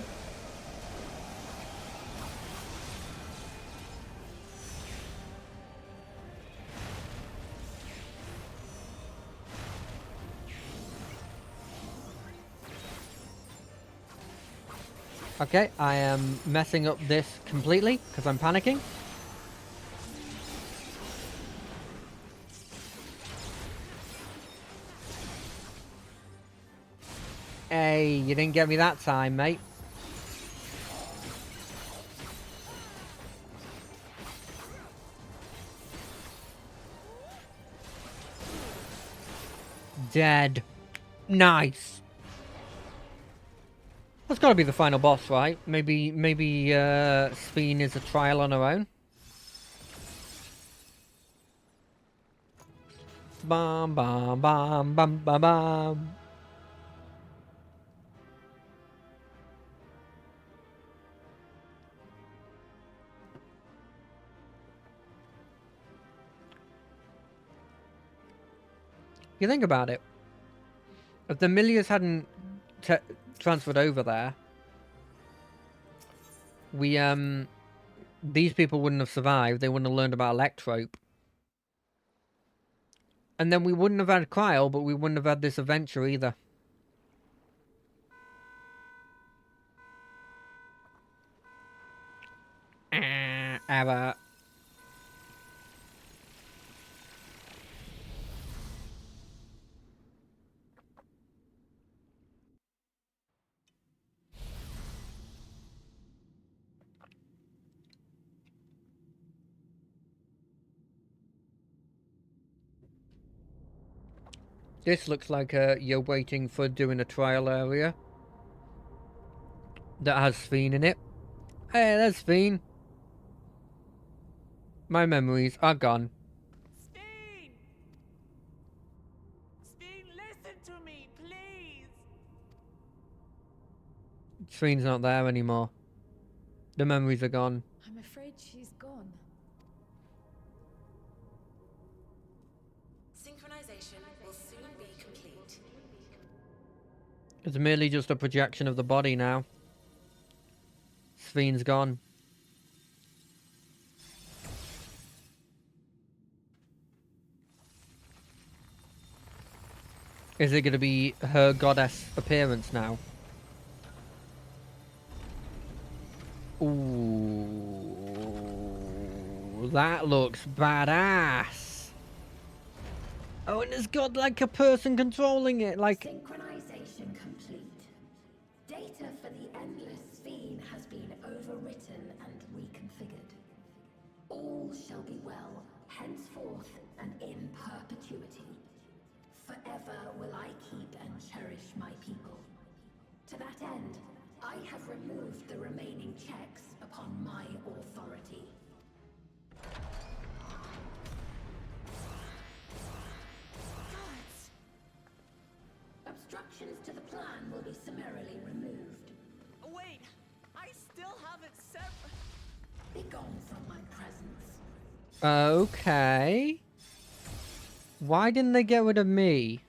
Okay, I am messing up this completely because I'm panicking. Hey, you didn't get me that time, mate. Dead. Nice. That's got to be the final boss, right? Maybe Sphene is a trial on her own. Bam, bam, bam, bam, bam, bam. You think about it. If the Millias hadn't transferred over there, these people wouldn't have survived. They wouldn't have learned about Electrope. And then we wouldn't have had Cryo, but we wouldn't have had this adventure either. Error. This looks like you're waiting for doing a trial area that has Sphene in it. Hey, there's Sphene. My memories are gone. Sphene! Sphene, listen to me, please! Spheen's not there anymore. The memories are gone. I'm afraid she's gone. Synchronization will soon be complete. It's merely just a projection of the body now. Spheen's gone. Is it going to be her goddess appearance now? Ooh, that looks badass. Oh, and it's got like a person controlling it, like... Synchronization complete. Data for the Endless Sphene has been overwritten and reconfigured. All shall be well, henceforth and in perpetuity. Forever will I keep and cherish my people. To that end, I have removed the remaining checks upon my authority. Obstructions to the plan will be summarily removed. Wait, I still haven't said. Be gone from my presence. Okay. Why didn't they get rid of me?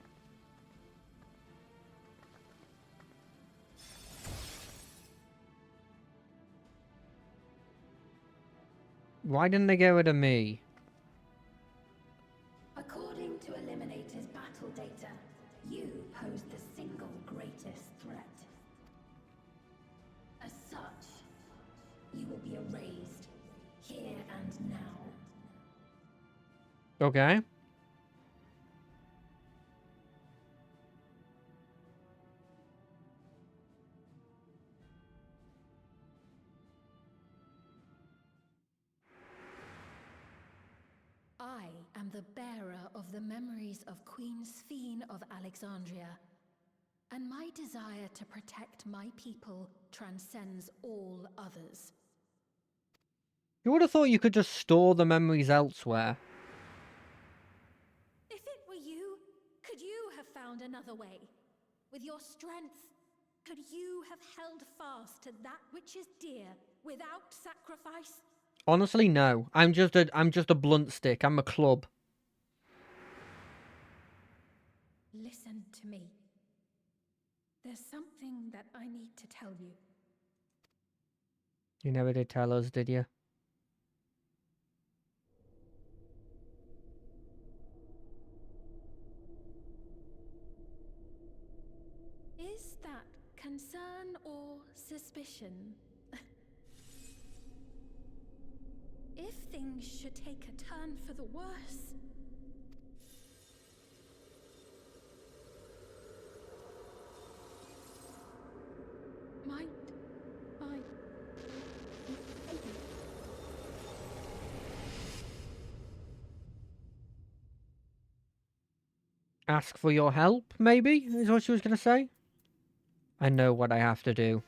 Why didn't they get rid of me? According to Eliminator's battle data, you pose the single greatest threat. As such, you will be erased here and now. Okay. I am the bearer of the memories of Queen Sphene of Alexandria, and my desire to protect my people transcends all others. You would have thought you could just store the memories elsewhere. If it were you, could you have found another way? With your strength, could you have held fast to that which is dear without sacrifice? Honestly, no. I'm just a blunt stick. I'm a club. Listen to me. There's something that I need to tell you. You never did tell us, did you? Is that concern or suspicion? If things should take a turn for the worse... Might I... Ask for your help, maybe? Is what she was going to say? I know what I have to do.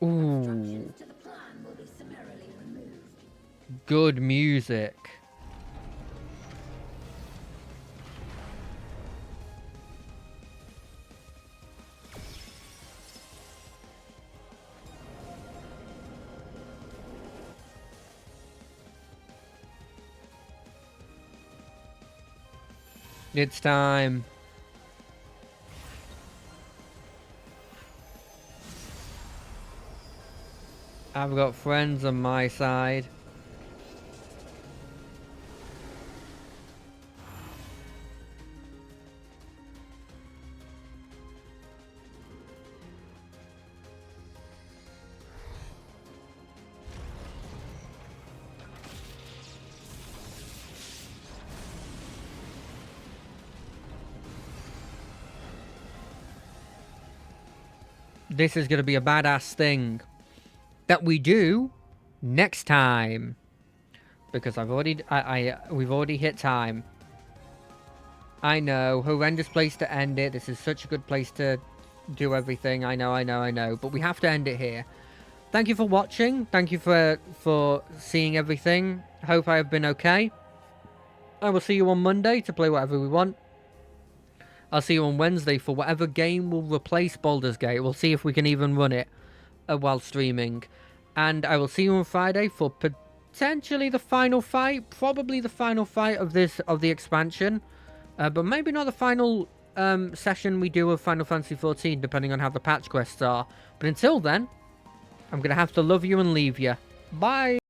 Ooh. Obstructions to the plan will be summarily removed. Good music. It's time. I've got friends on my side. This is going to be a badass thing that we do next time, because we've already hit time. I know, horrendous place to end it. This is such a good place to do everything. I know, but we have to end it here. Thank you for watching. Thank you for seeing everything. Hope I have been okay. I will see you on Monday to play whatever we want. I'll see you on Wednesday for whatever game will replace Baldur's Gate. We'll see if we can even run it while streaming. And I will see you on Friday for potentially the final fight. Probably the final fight of the expansion. But maybe not the final session we do of Final Fantasy XIV, depending on how the patch quests are. But until then, I'm going to have to love you and leave you. Bye!